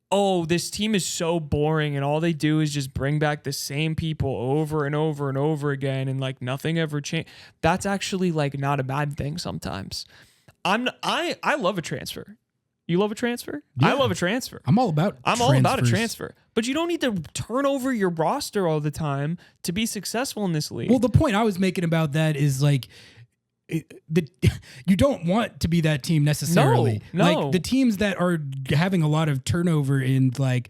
oh, this team is so boring and all they do is just bring back the same people over and over and over again and like nothing ever changed. That's actually like not a bad thing sometimes. I love a transfer. You love a transfer? Yeah. I love a transfer. I'm all about a transfer. But you don't need to turn over your roster all the time to be successful in this league. Well, the point I was making about that is like, you don't want to be that team necessarily. No. Like the teams that are having a lot of turnover in like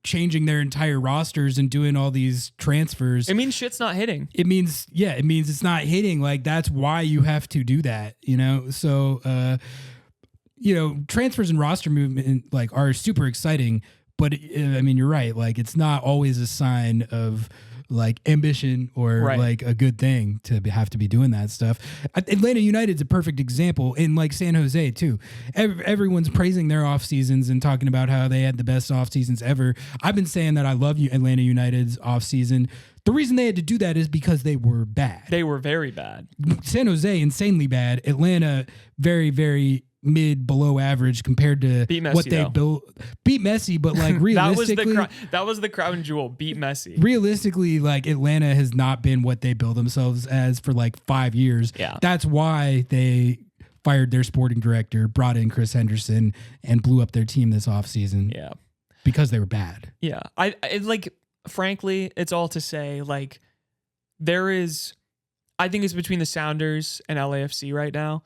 changing their entire rosters and doing all these transfers. It means shit's not hitting. It means it's not hitting. Like that's why you have to do that, you know? So, transfers and roster movement like are super exciting, but I mean, you're right. Like it's not always a sign of like ambition or like a good thing to have to be doing that stuff. Atlanta United's a perfect example, in like San Jose too. Everyone's praising their off seasons and talking about how they had the best off seasons ever. I've been saying that I love Atlanta United's off season. The reason they had to do that is because they were bad. They were very bad. San Jose, insanely bad. Atlanta, very, very mid, below average compared to what they built. Beat Messi, but like realistically, that was the crown jewel. Beat Messi. Realistically, like Atlanta has not been what they build themselves as for like 5 years. Yeah, that's why they fired their sporting director, brought in Chris Henderson, and blew up their team this offseason. Yeah, because they were bad. Yeah, I like. Frankly, it's all to say like I think it's between the Sounders and LAFC right now.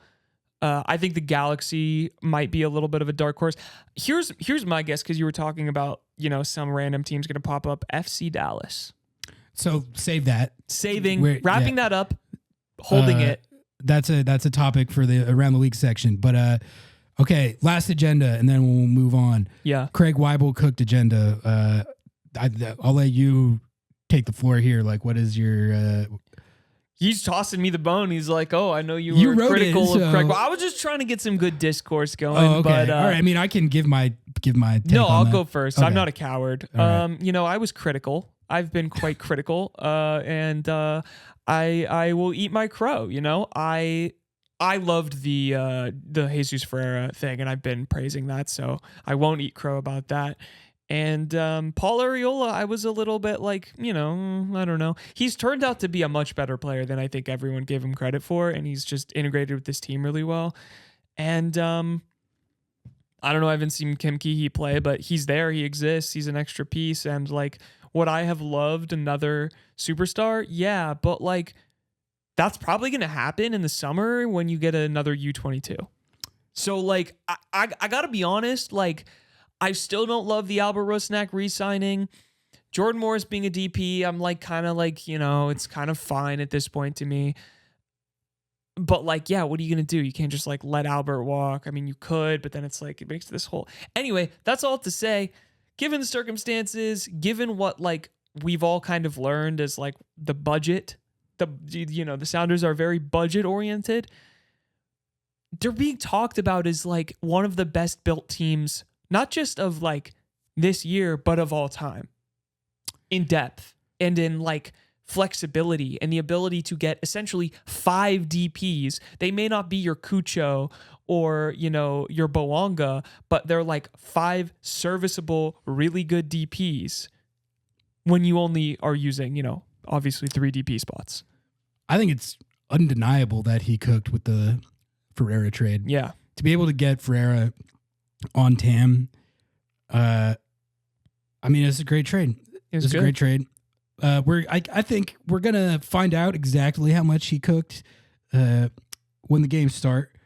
I think the Galaxy might be a little bit of a dark horse. Here's my guess, because you were talking about, some random team's going to pop up. FC Dallas. So save that. Wrapping that up, holding it. That's a topic for the around the league section. But okay, last agenda, and then we'll move on. Yeah. Craig Weibel cooked agenda. I'll let you take the floor here. Like, what is your? He's tossing me the bone. He's like, "Oh, I know you were critical of Craig." Well, I was just trying to get some good discourse going. Oh, okay. But, all right. I mean, I can give my. Take no, I'll that. go first. Okay. I'm not a coward. Right. I was critical. I've been quite critical. And I will eat my crow. I loved the Jesus Ferreira thing, and I've been praising that, so I won't eat crow about that. And Paul Arriola, I was a little bit like, I don't know. He's turned out to be a much better player than I think everyone gave him credit for, and he's just integrated with this team really well. And I don't know, I haven't seen Kim Ki-hee play, but he's there, he exists, he's an extra piece. And like, would I have loved another superstar? Yeah, but like, that's probably going to happen in the summer when you get another U22. So like, I got to be honest, like, I still don't love the Albert Rusnak re-signing. Jordan Morris being a DP, I'm like kind of like, it's kind of fine at this point to me. But like, yeah, what are you going to do? You can't just like let Albert walk. I mean, you could, but then it's like, it makes this whole... Anyway, that's all to say, given the circumstances, given what like we've all kind of learned as like the budget, the Sounders are very budget oriented. They're being talked about as like one of the best built teams, not just of like this year, but of all time, in depth and in like flexibility and the ability to get essentially 5 DPs. They may not be your Cucho or, your Boanga, but they're like 5 serviceable, really good DPs when you only are using, obviously 3 DP spots. I think it's undeniable that he cooked with the Ferreira trade. Yeah. To be able to get Ferreira on TAM, it's a great trade. It's a great trade. I think we're gonna find out exactly how much he cooked when the games start.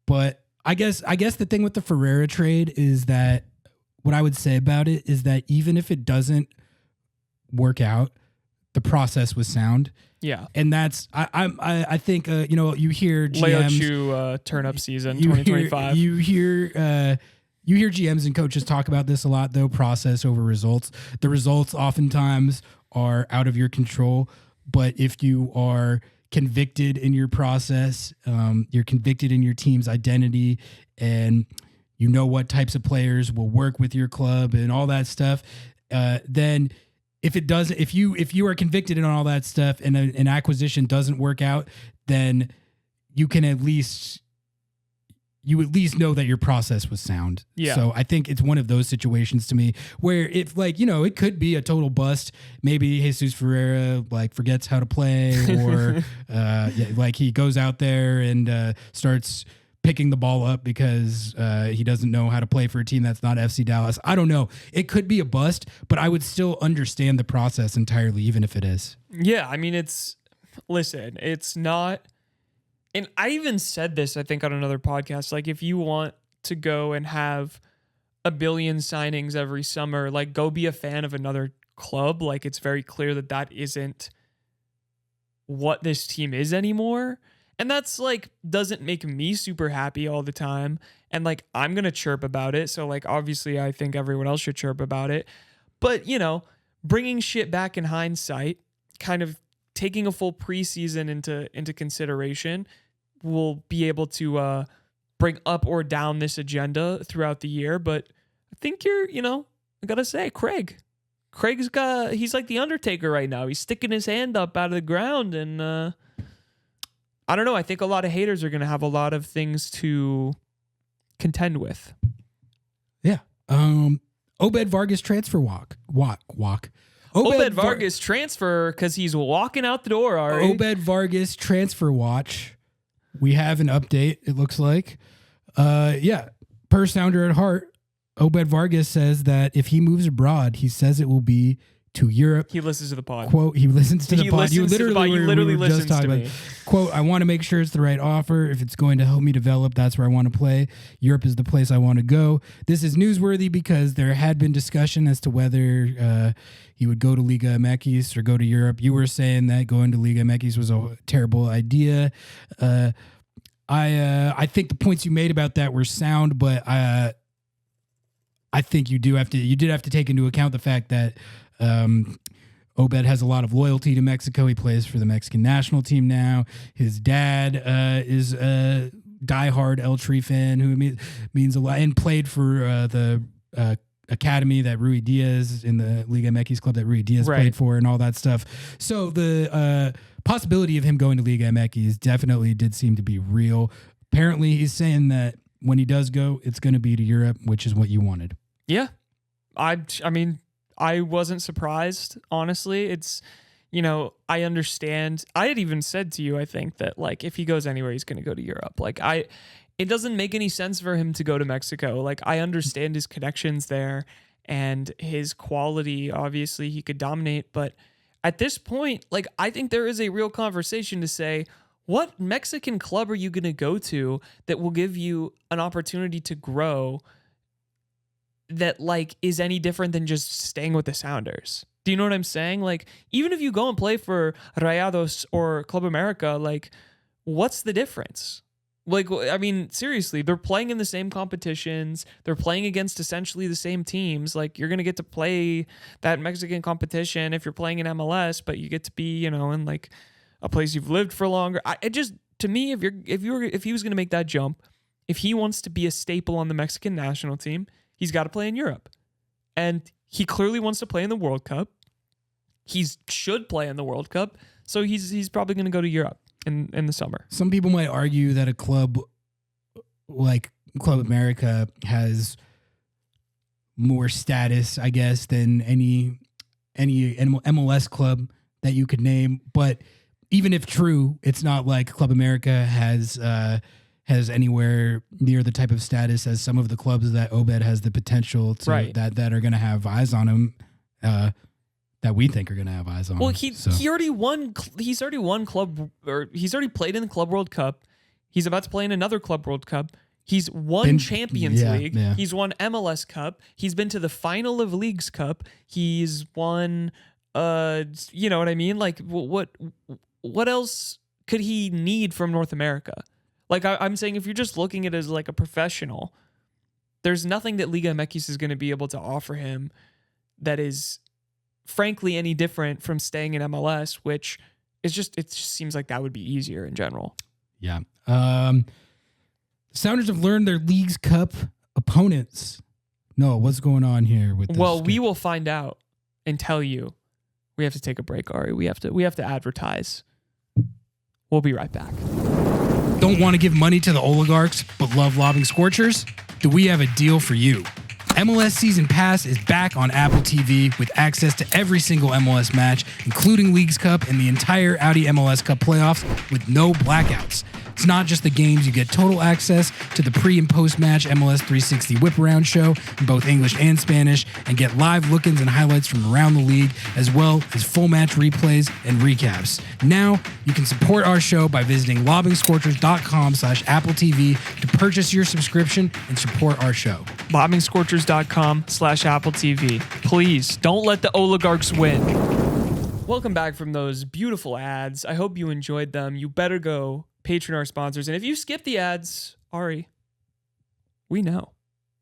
But I guess the thing with the Ferreira trade is that what I would say about it is that even if it doesn't work out, the process was sound. Yeah, and that's I think you hear GMs Leo Chu turn up season 2025. You hear GMs and coaches talk about this a lot, though, process over results. The results oftentimes are out of your control, but if you are convicted in your process, you're convicted in your team's identity, and you know what types of players will work with your club and all that stuff, then if you are convicted in all that stuff and an acquisition doesn't work out, then you at least know that your process was sound. Yeah. So I think it's one of those situations to me where if it could be a total bust. Maybe Jesus Ferreira forgets how to play, or he goes out there and starts picking the ball up because he doesn't know how to play for a team that's not FC Dallas. I don't know. It could be a bust, but I would still understand the process entirely, even if it is. Yeah, it's not. And I even said this, I think, on another podcast. Like, if you want to go and have a billion signings every summer, go be a fan of another club. It's very clear that isn't what this team is anymore. And that's, doesn't make me super happy all the time. And, I'm going to chirp about it. So, obviously, I think everyone else should chirp about it. But, bringing shit back in hindsight, kind of taking a full preseason into consideration, will be able to bring up or down this agenda throughout the year. But I think I gotta say, he's like the Undertaker right now. He's sticking his hand up out of the ground, and I don't know. I think a lot of haters are gonna have a lot of things to contend with. Yeah. Obed Vargas transfer walk. Obed Vargas transfer because he's walking out the door, Ari. Obed Vargas transfer watch. We have an update, it looks like. Per Sounder at Heart, Obed Vargas says that if he moves abroad, he says it will be to Europe. He listens to the pod. Quote, he listens to the pod. You literally listens to me. Quote, I want to make sure it's the right offer. If it's going to help me develop, that's where I want to play. Europe is the place I want to go. This is newsworthy because there had been discussion as to whether he would go to Liga MX or go to Europe. You were saying that going to Liga MX was a terrible idea. I think the points you made about that were sound, but I think you did have to take into account the fact that Obed has a lot of loyalty to Mexico. He plays for the Mexican national team now. His dad is a diehard El Tri fan who means a lot, and played for the academy that Rui Diaz in the Liga MX club that Rui Diaz played for, and all that stuff. So the possibility of him going to Liga MX definitely did seem to be real. Apparently, he's saying that when he does go, it's going to be to Europe, which is what you wanted. Yeah, I wasn't surprised, honestly. It's, I understand. I had even said to you, I think, that if he goes anywhere, he's going to go to Europe. It doesn't make any sense for him to go to Mexico. I understand his connections there and his quality. Obviously, he could dominate. But at this point, I think there is a real conversation to say, what Mexican club are you going to go to that will give you an opportunity to grow that is any different than just staying with the Sounders? Do you know what I'm saying? Even if you go and play for Rayados or Club America, what's the difference? Seriously, they're playing in the same competitions. They're playing against essentially the same teams. You're going to get to play that Mexican competition if you're playing in MLS, but you get to be, in a place you've lived for longer. To me, if he was going to make that jump, if he wants to be a staple on the Mexican national team, he's got to play in Europe. and he clearly wants to play in the World Cup. He should play in the World Cup, so he's probably going to go to Europe in the summer. Some people might argue that a club like Club America has more status, I guess, than any MLS club that you could name. But even if true, it's not like Club America has anywhere near the type of status as some of the clubs that Obed has the potential to that are going to have eyes on him. That we think are going to have eyes on. Well, him. he already won. He's already won club, or he's already played in the Club World Cup. He's about to play in another Club World Cup. He's won Champions League. Yeah. He's won MLS Cup. He's been to the final of Leagues Cup. He's won. You know what I mean? Like, what else could he need from North America? Like, I'm saying, if you're just looking at it as like a professional, there's nothing that Liga MX is going to be able to offer him that is, frankly, any different from staying in MLS, which is it just seems like that would be easier in general. Yeah. Sounders have learned their Leagues Cup opponents. No, what's going on here with this? Well, we will find out and tell you. We have to take a break, Ari. We have to advertise. We'll be right back. Don't want to give money to the oligarchs, but love lobbing Scorchers? Do we have a deal for you? MLS Season Pass is back on Apple TV with access to every single MLS match, including Leagues Cup and the entire Audi MLS Cup playoffs with no blackouts. It's not just the games, you get total access to the pre- and post-match MLS 360 whip-around show in both English and Spanish, and get live look-ins and highlights from around the league, as well as full match replays and recaps. Now, you can support our show by visiting lobbingscorchers.com/Apple TV to purchase your subscription and support our show. lobbingscorchers.com/Apple TV. Please, don't let the oligarchs win. Welcome back from those beautiful ads. I hope you enjoyed them. You better go patron our sponsors. And if you skip the ads, Ari, we know.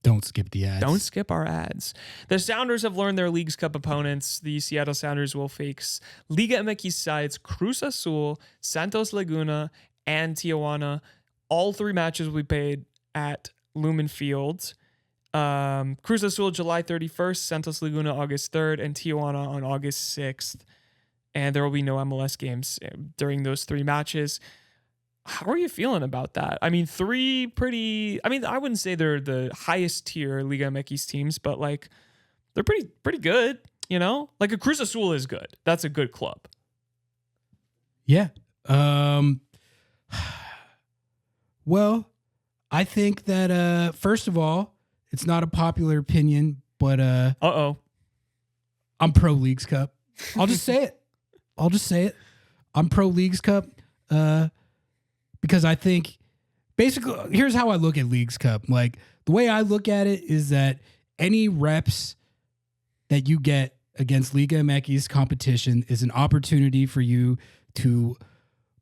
Don't skip the ads. Don't skip our ads. The Sounders have learned their Leagues Cup opponents. The Seattle Sounders will face Liga MX sides Cruz Azul, Santos Laguna, and Tijuana. All three matches will be played at Lumen Field. Cruz Azul July 31st, Santos Laguna August 3rd, and Tijuana on August 6th. And there will be no MLS games during those three matches. How are you feeling about that? I mean, I wouldn't say they're the highest tier Liga MX teams, but like they're pretty good, you know? Like a Cruz Azul is good. That's a good club. Yeah. Well, I think that first of all, it's not a popular opinion, but I'm pro Leagues Cup. I'll just say it. I'm pro Leagues Cup. Because I think basically here's how I look at Leagues Cup. Like the way I look at it is that any reps that you get against Liga MX competition is an opportunity for you to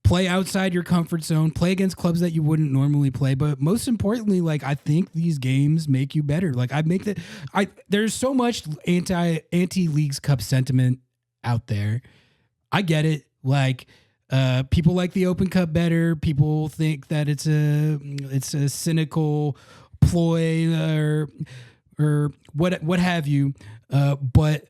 play outside your comfort zone, play against clubs that you wouldn't normally play. But most importantly, like I think these games make you better. Like there's so much anti Leagues Cup sentiment out there. I get it. Like, people like the Open Cup better. People think that it's a cynical ploy or what have you. But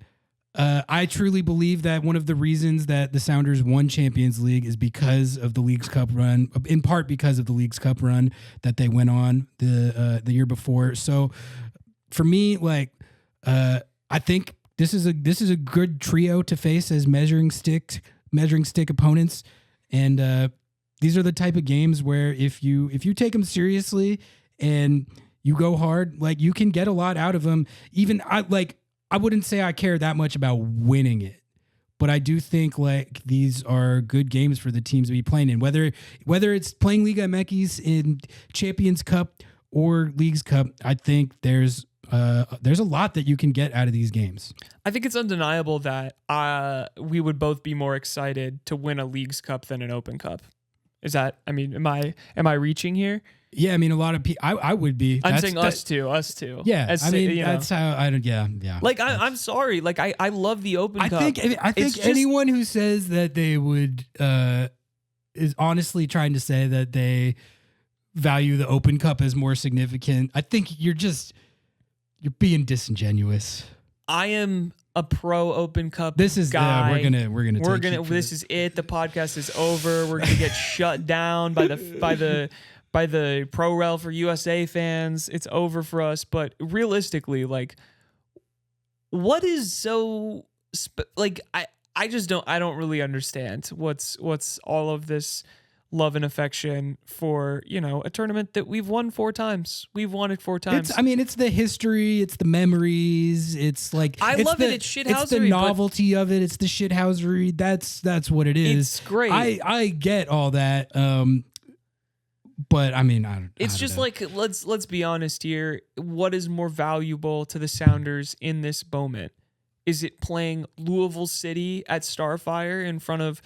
I truly believe that one of the reasons that the Sounders won Champions League is because of the Leagues Cup run, in part because of the Leagues Cup run that they went on the year before. So for me, like I think this is a good trio to face as measuring stick opponents, and these are the type of games where if you take them seriously and you go hard, like you can get a lot out of them. Even I wouldn't say I care that much about winning it, but I do think like these are good games for the teams to be playing in, whether it's playing Liga MX in Champions Cup or Leagues Cup. I think there's a lot that you can get out of these games. I think it's undeniable that we would both be more excited to win a Leagues Cup than an Open Cup. Is that? I mean, am I reaching here? Yeah, I mean, a lot of people. I would be. I'm saying us too. Yeah, as, I mean, that's how I don't. Yeah. Like I'm sorry. Like I love the Open Cup. I think anyone who says that they would is honestly trying to say that they value the Open Cup as more significant. I think you're being disingenuous. I am a pro Open Cup This is guy. we're gonna This is it. The podcast is over. We're gonna get shut down by the ProRel for USA fans. It's over for us. But realistically, like, what is so I just don't really understand what's all of this love and affection for, a tournament that we've won 4 times. We've won it 4 times. It's the history, it's the memories, it's like I love it. It's shithousery. It's the novelty of it. It's the shithousery. That's what it is. It's great. I get all that. But I mean, it's just like, let's be honest here. What is more valuable to the Sounders in this moment? Is it playing Louisville City at Starfire in front of,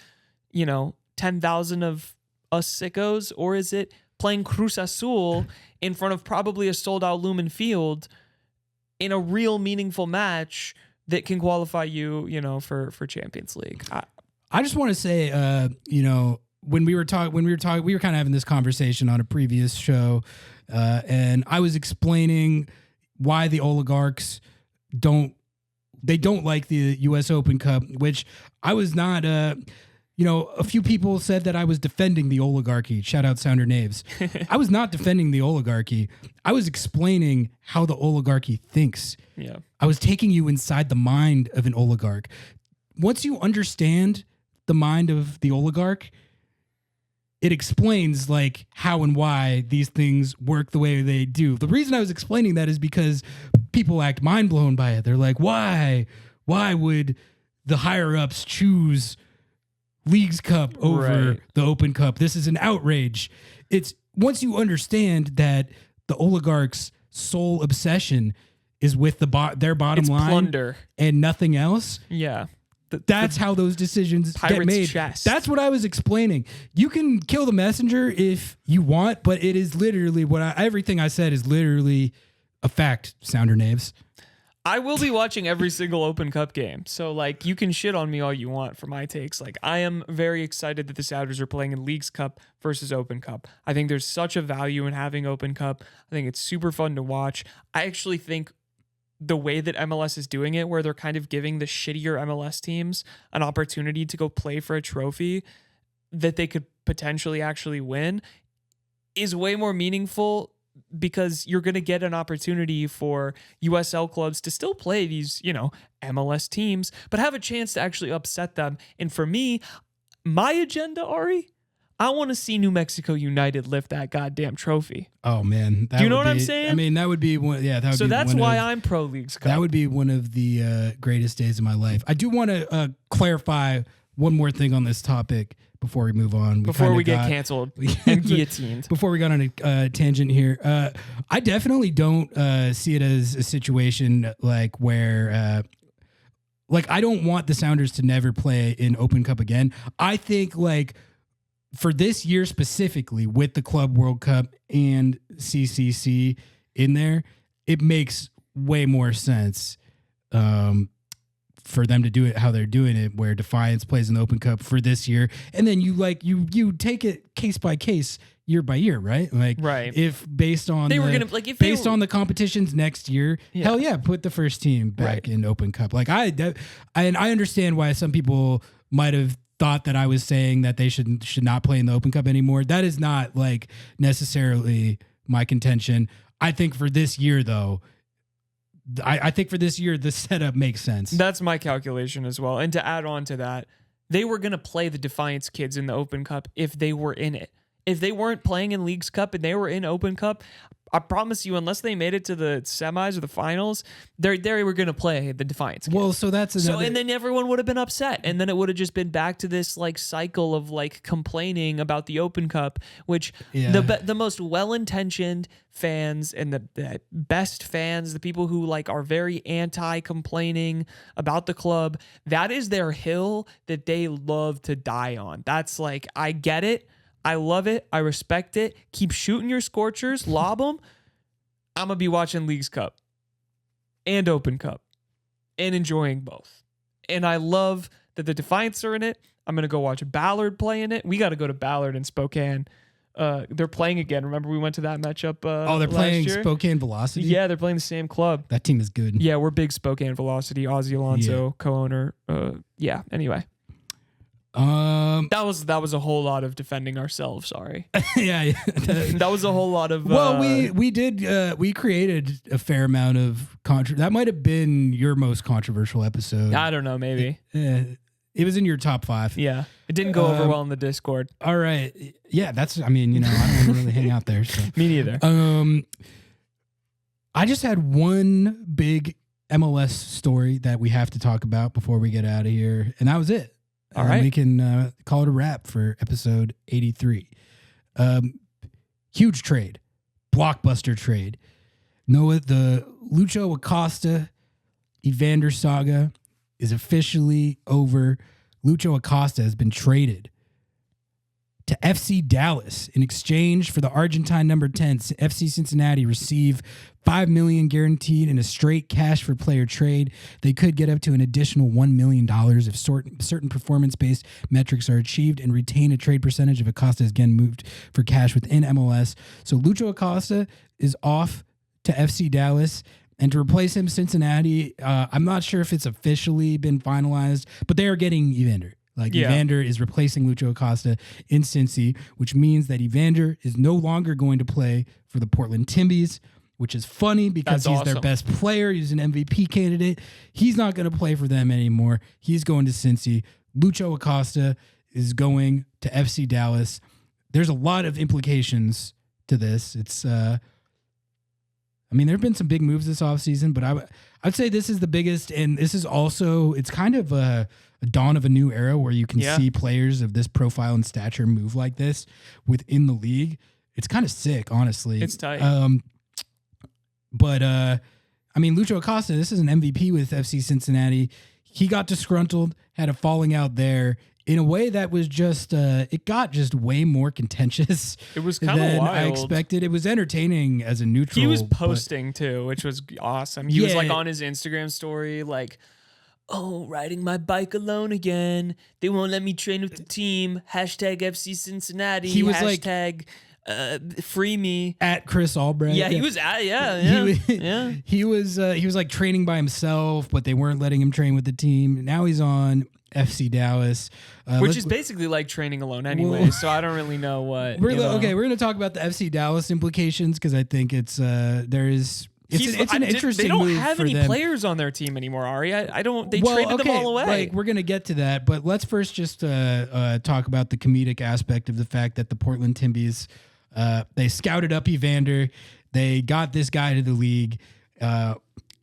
10,000 of us sickos, or is it playing Cruz Azul in front of probably a sold-out Lumen Field in a real meaningful match that can qualify you, for Champions League? I just want to say, when we were talking, we were kind of having this conversation on a previous show, and I was explaining why the oligarchs don't like the U.S. Open Cup, which I was not. A few people said that I was defending the oligarchy. Shout out Sounder Knaves. I was not defending the oligarchy. I was explaining how the oligarchy thinks. Yeah. I was taking you inside the mind of an oligarch. Once you understand the mind of the oligarch, it explains like how and why these things work the way they do. The reason I was explaining that is because people act mind blown by it. They're like, why would the higher ups choose Leagues Cup over the Open Cup? This is an outrage. It's once you understand that the oligarchs' sole obsession is with their bottom line plunder and nothing else. Yeah. That's how those decisions get made. Chest. That's what I was explaining. You can kill the messenger if you want, but it is literally everything I said is literally a fact, Sounder Knaves. I will be watching every single Open Cup game. So, you can shit on me all you want for my takes. I am very excited that the Sounders are playing in Leagues Cup versus Open Cup. I think there's such a value in having Open Cup. I think it's super fun to watch. I actually think the way that MLS is doing it, where they're kind of giving the shittier MLS teams an opportunity to go play for a trophy that they could potentially actually win, is way more meaningful, because you're going to get an opportunity for USL clubs to still play these, MLS teams, but have a chance to actually upset them. And for me, my agenda, Ari, I want to see New Mexico United lift that goddamn trophy. Oh man, do you know what I'm saying? I mean, that would be one. Yeah, that would so be that's why I'm pro Leagues Cup. That would be one of the greatest days of my life. I do want to clarify one more thing on this topic before we move on. Before we get canceled and guillotined. Before we got on a tangent here, I definitely don't see it as a situation where. I don't want the Sounders to never play in Open Cup again. I think for this year specifically, with the Club World Cup and CCC in there, it makes way more sense for them to do it how they're doing it, where Defiance plays in the Open Cup for this year, and then you take it case by case, year by year, right? Right. If based on on the competitions next year, hell yeah, put the first team back in Open Cup. I understand why some people might have thought that I was saying that they should not play in the Open Cup anymore. That is not necessarily my contention. I think for this year though, the setup makes sense. That's my calculation as well. And to add on to that, they were going to play the Defiance kids in the Open Cup if they were in it. If they weren't playing in Leagues Cup and they were in Open Cup, I promise you, unless they made it to the semis or the finals, they were going to play the Defiance kids. Well, so that's another... and then everyone would have been upset, and then it would have just been back to this cycle of complaining about the Open Cup, which the most well-intentioned fans and the best fans, the people who are very anti-complaining about the club, that is their hill that they love to die on. That's I get it. I love it. I respect it. Keep shooting your Scorchers. Lob them. I'm going to be watching Leagues Cup and Open Cup and enjoying both. And I love that the Defiance are in it. I'm going to go watch Ballard play in it. We got to go to Ballard in Spokane they're playing again. Remember we went to that matchup they're last playing year? Spokane Velocity? Yeah, they're playing the same club. That team is good. Yeah, we're big Spokane Velocity. Ozzy Alonso, co-owner. Yeah, anyway. That was a whole lot of defending ourselves. Sorry. yeah. That was a whole lot of. Well, we created a fair amount of that might have been your most controversial episode. I don't know. Maybe it was in your top 5. Yeah, it didn't go over well in the Discord. All right. Yeah, that's. I mean, I don't really hang out there. So. Me neither. I just had one big MLS story that we have to talk about before we get out of here, and that was it. All right. We can call it a wrap for episode 83. Huge trade. Blockbuster trade. Noah, the Lucho Acosta-Evander saga is officially over. Lucho Acosta has been traded to FC Dallas in exchange for the Argentine number 10. FC Cincinnati receive $5 million guaranteed in a straight cash for player trade. They could get up to an additional $1 million if certain performance-based metrics are achieved and retain a trade percentage if Acosta is again moved for cash within MLS. So Lucho Acosta is off to FC Dallas. And to replace him, Cincinnati, I'm not sure if it's officially been finalized, but they are getting Evander. Evander is replacing Lucho Acosta in Cincy, which means that Evander is no longer going to play for the Portland Timbies, which is funny because he's their best player. He's an MVP candidate. He's not going to play for them anymore. He's going to Cincy. Lucho Acosta is going to FC Dallas. There's a lot of implications to this. It's, there have been some big moves this offseason, but I'd say this is the biggest, and this is also, it's kind of a dawn of a new era where you can see players of this profile and stature move like this within the league. It's kind of sick, honestly. It's tight. Lucho Acosta, this is an MVP with FC Cincinnati. He got disgruntled, had a falling out there in a way that was just, it got just way more contentious. It was kind of wild. I expected. It was entertaining as a neutral. He was posting too, which was awesome. He was on his Instagram story, riding my bike alone again. They won't let me train with the team. Hashtag FC Cincinnati. He was hashtag free me at Chris Albright. Yeah, he was at He was like training by himself, but they weren't letting him train with the team. Now he's on FC Dallas, which is basically like training alone anyway. So I don't really know what. We're going to talk about the FC Dallas implications because I think it's there is. It's an interesting move. They don't have any players on their team ananymore, Ari. I don't. They traded them all away. We're gonna get to that, but let's first just talk about the comedic aspect of the fact that the Portland Timbies they scouted up Evander. They got this guy to the league.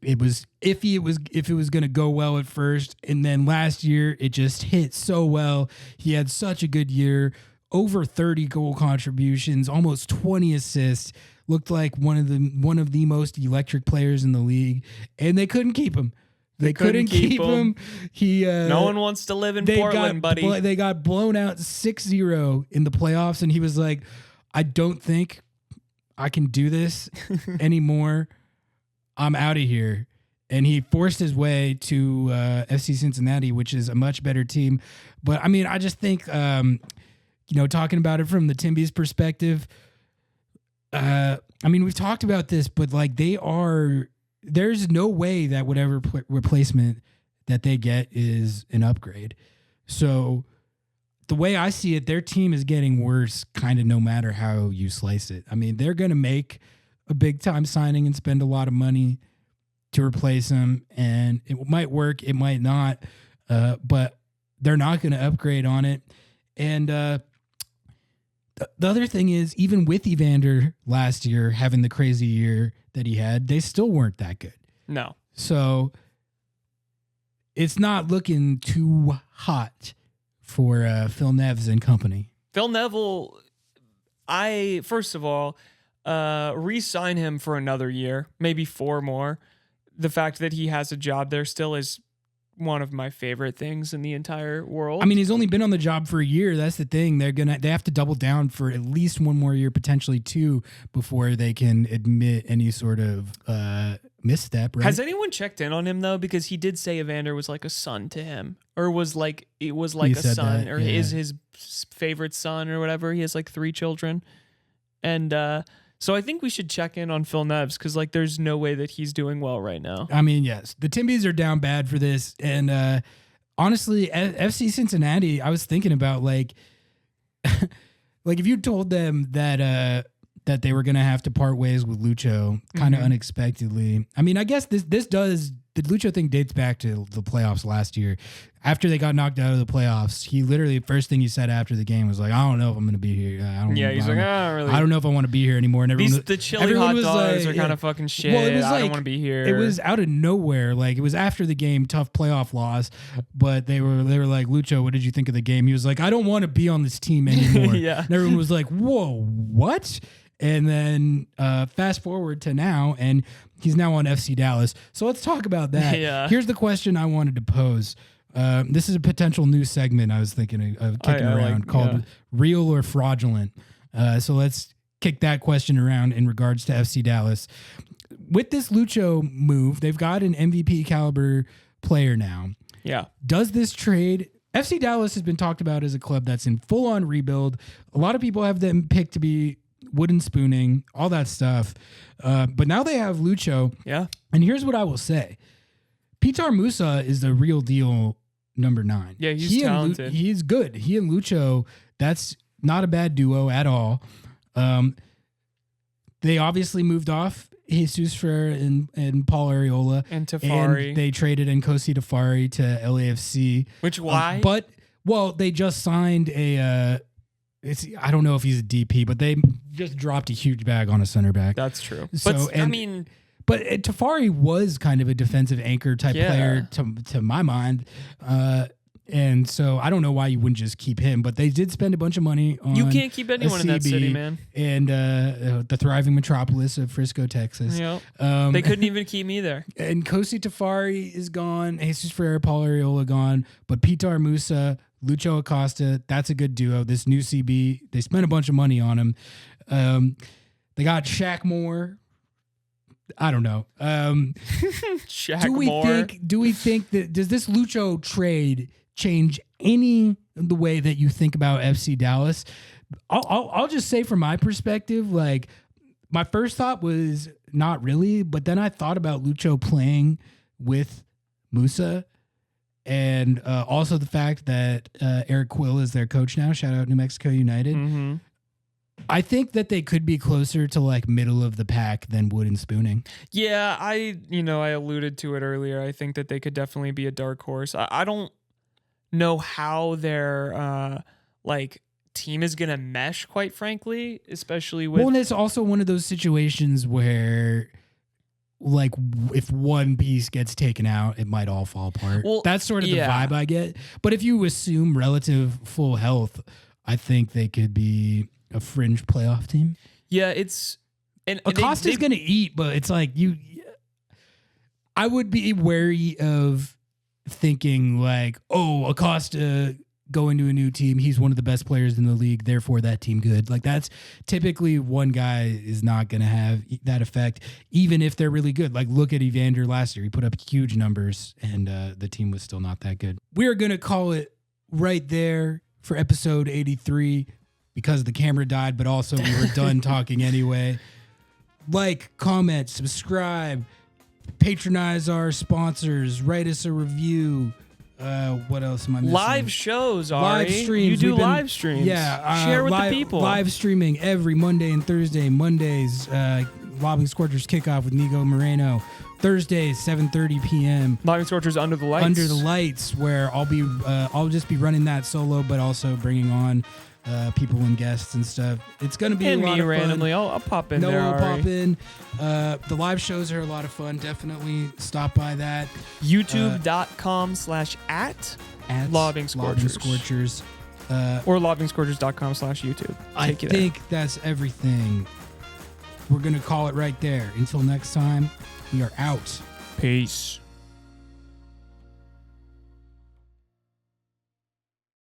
It was iffy. If it was gonna go well at first, and then last year it just hit so well. He had such a good year. Over 30 goal contributions, almost 20 assists. Looked like one of the most electric players in the league, and they couldn't keep him. They couldn't keep him. No one wants to live in Portland, buddy. They got blown out 6-0 in the playoffs, and he was like, "I don't think I can do this anymore. I'm out of here." And he forced his way to FC Cincinnati, which is a much better team. But I just think, talking about it from the Timbies perspective. We've talked about this, but there's no way that whatever replacement that they get is an upgrade. So the way I see it, their team is getting worse kind of no matter how you slice it. They're going to make a big time signing and spend a lot of money to replace him, and it might work, it might not, but they're not going to upgrade on it. And, the other thing is, even with Evander last year having the crazy year that he had, they still weren't that good. No. So it's not looking too hot for Phil Nevs and company. Phil Neville, first of all, re-sign him for another year, maybe 4 more. The fact that he has a job there still is one of my favorite things in the entire world. He's only been on the job for a year. That's the thing. They have to double down for at least 1 more year, potentially 2, before they can admit any sort of misstep. Right? Has anyone checked in on him though? Because he did say Evander was like a son to him, or was like a son, or is his favorite son or whatever. He has 3 children. And so I think we should check in on Phil Neves because like there's no way that he's doing well right now. I mean, yes, the Timbies are down bad for this. And honestly, FC Cincinnati, I was thinking about like if you told them that they were going to have to part ways with Lucho kind of unexpectedly. I mean, I guess the Lucho thing dates back to the playoffs last year. After they got knocked out of the playoffs, he literally, first thing he said after the game was like, I don't know if I'm going to be here. I don't know if I want to be here anymore. And the chili hot dogs are kind of fucking shit. Well, I don't want to be here. It was out of nowhere. Like, it was after the game, tough playoff loss. But they were like, Lucho, what did you think of the game? He was like, I don't want to be on this team anymore. Yeah. And everyone was like, whoa, what? And then fast forward to now, and he's now on FC Dallas. So let's talk about that. Yeah. Here's the question I wanted to pose. This is a potential new segment I was thinking of kicking around called Real or Fraudulent. So let's kick that question around in regards to FC Dallas. With this Lucho move, they've got an MVP caliber player now. Yeah. Does this trade... FC Dallas has been talked about as a club that's in full-on rebuild. A lot of people have them picked to be wooden spooning, all that stuff. But now they have Lucho. Yeah. And here's what I will say. Pitar Musa is the real deal number 9. Yeah, he's talented. He's good. He and Lucho, that's not a bad duo at all. They obviously moved off Jesus Ferrer and Paul Areola. And Tafari. And they traded Nkosi Tafari to LAFC. Which, why? They just signed I don't know if he's a DP, but they just dropped a huge bag on a center back. That's true. So, But Tafari was kind of a defensive anchor type player to my mind. And so I don't know why you wouldn't just keep him, but they did spend a bunch of money on You can't keep anyone in that city, man. And the thriving metropolis of Frisco, Texas. Yep. They couldn't even keep me there. And Nkosi Tafari is gone. Jesus Ferrer, Paul Areola gone. But Pitar Musa, Lucho Acosta, that's a good duo. This new CB, they spent a bunch of money on him. They got Shaq Moore. I don't know. Do we think that does this Lucho trade change any of the way that you think about FC Dallas? I'll just say from my perspective, like my first thought was not really, but then I thought about Lucho playing with Musa, and also the fact that Eric Quill is their coach now. Shout out New Mexico United. Mm-hmm. I think that they could be closer to like middle of the pack than wooden spooning. Yeah, I alluded to it earlier. I think that they could definitely be a dark horse. I don't know how their team is gonna mesh, quite frankly, especially with. Well, and it's also one of those situations where, like, if one piece gets taken out, it might all fall apart. Well, that's sort of the vibe I get. But if you assume relative full health, I think they could be a fringe playoff team. Yeah, it's and Acosta's going to eat, but it's like I would be wary of thinking like, oh, Acosta going to a new team, he's one of the best players in the league, therefore that team good. Like that's typically one guy is not going to have that effect, even if they're really good. Like look at Evander last year. He put up huge numbers and the team was still not that good. We're going to call it right there for episode 83. Because the camera died, but also we were done talking anyway. Like, comment, subscribe, patronize our sponsors, write us a review. What else am I missing? Live shows, Ari. Live streams. You do live streams. Yeah. Share with the people. Live streaming every Monday and Thursday. Mondays, Lobbing Scorchers kickoff with Nico Moreno. Thursdays, 7:30 p.m. Lobbing Scorchers Under the Lights. Under the Lights, where I'll just be running that solo, but also bringing on people and guests and stuff. It's going to be a lot of fun. Randomly. I'll pop in there. Noah will pop in. The live shows are a lot of fun. Definitely stop by that. YouTube.com/at Lobbing Scorchers. Or LobbingScorchers.com/YouTube. I think that's everything. We're going to call it right there. Until next time, we are out. Peace.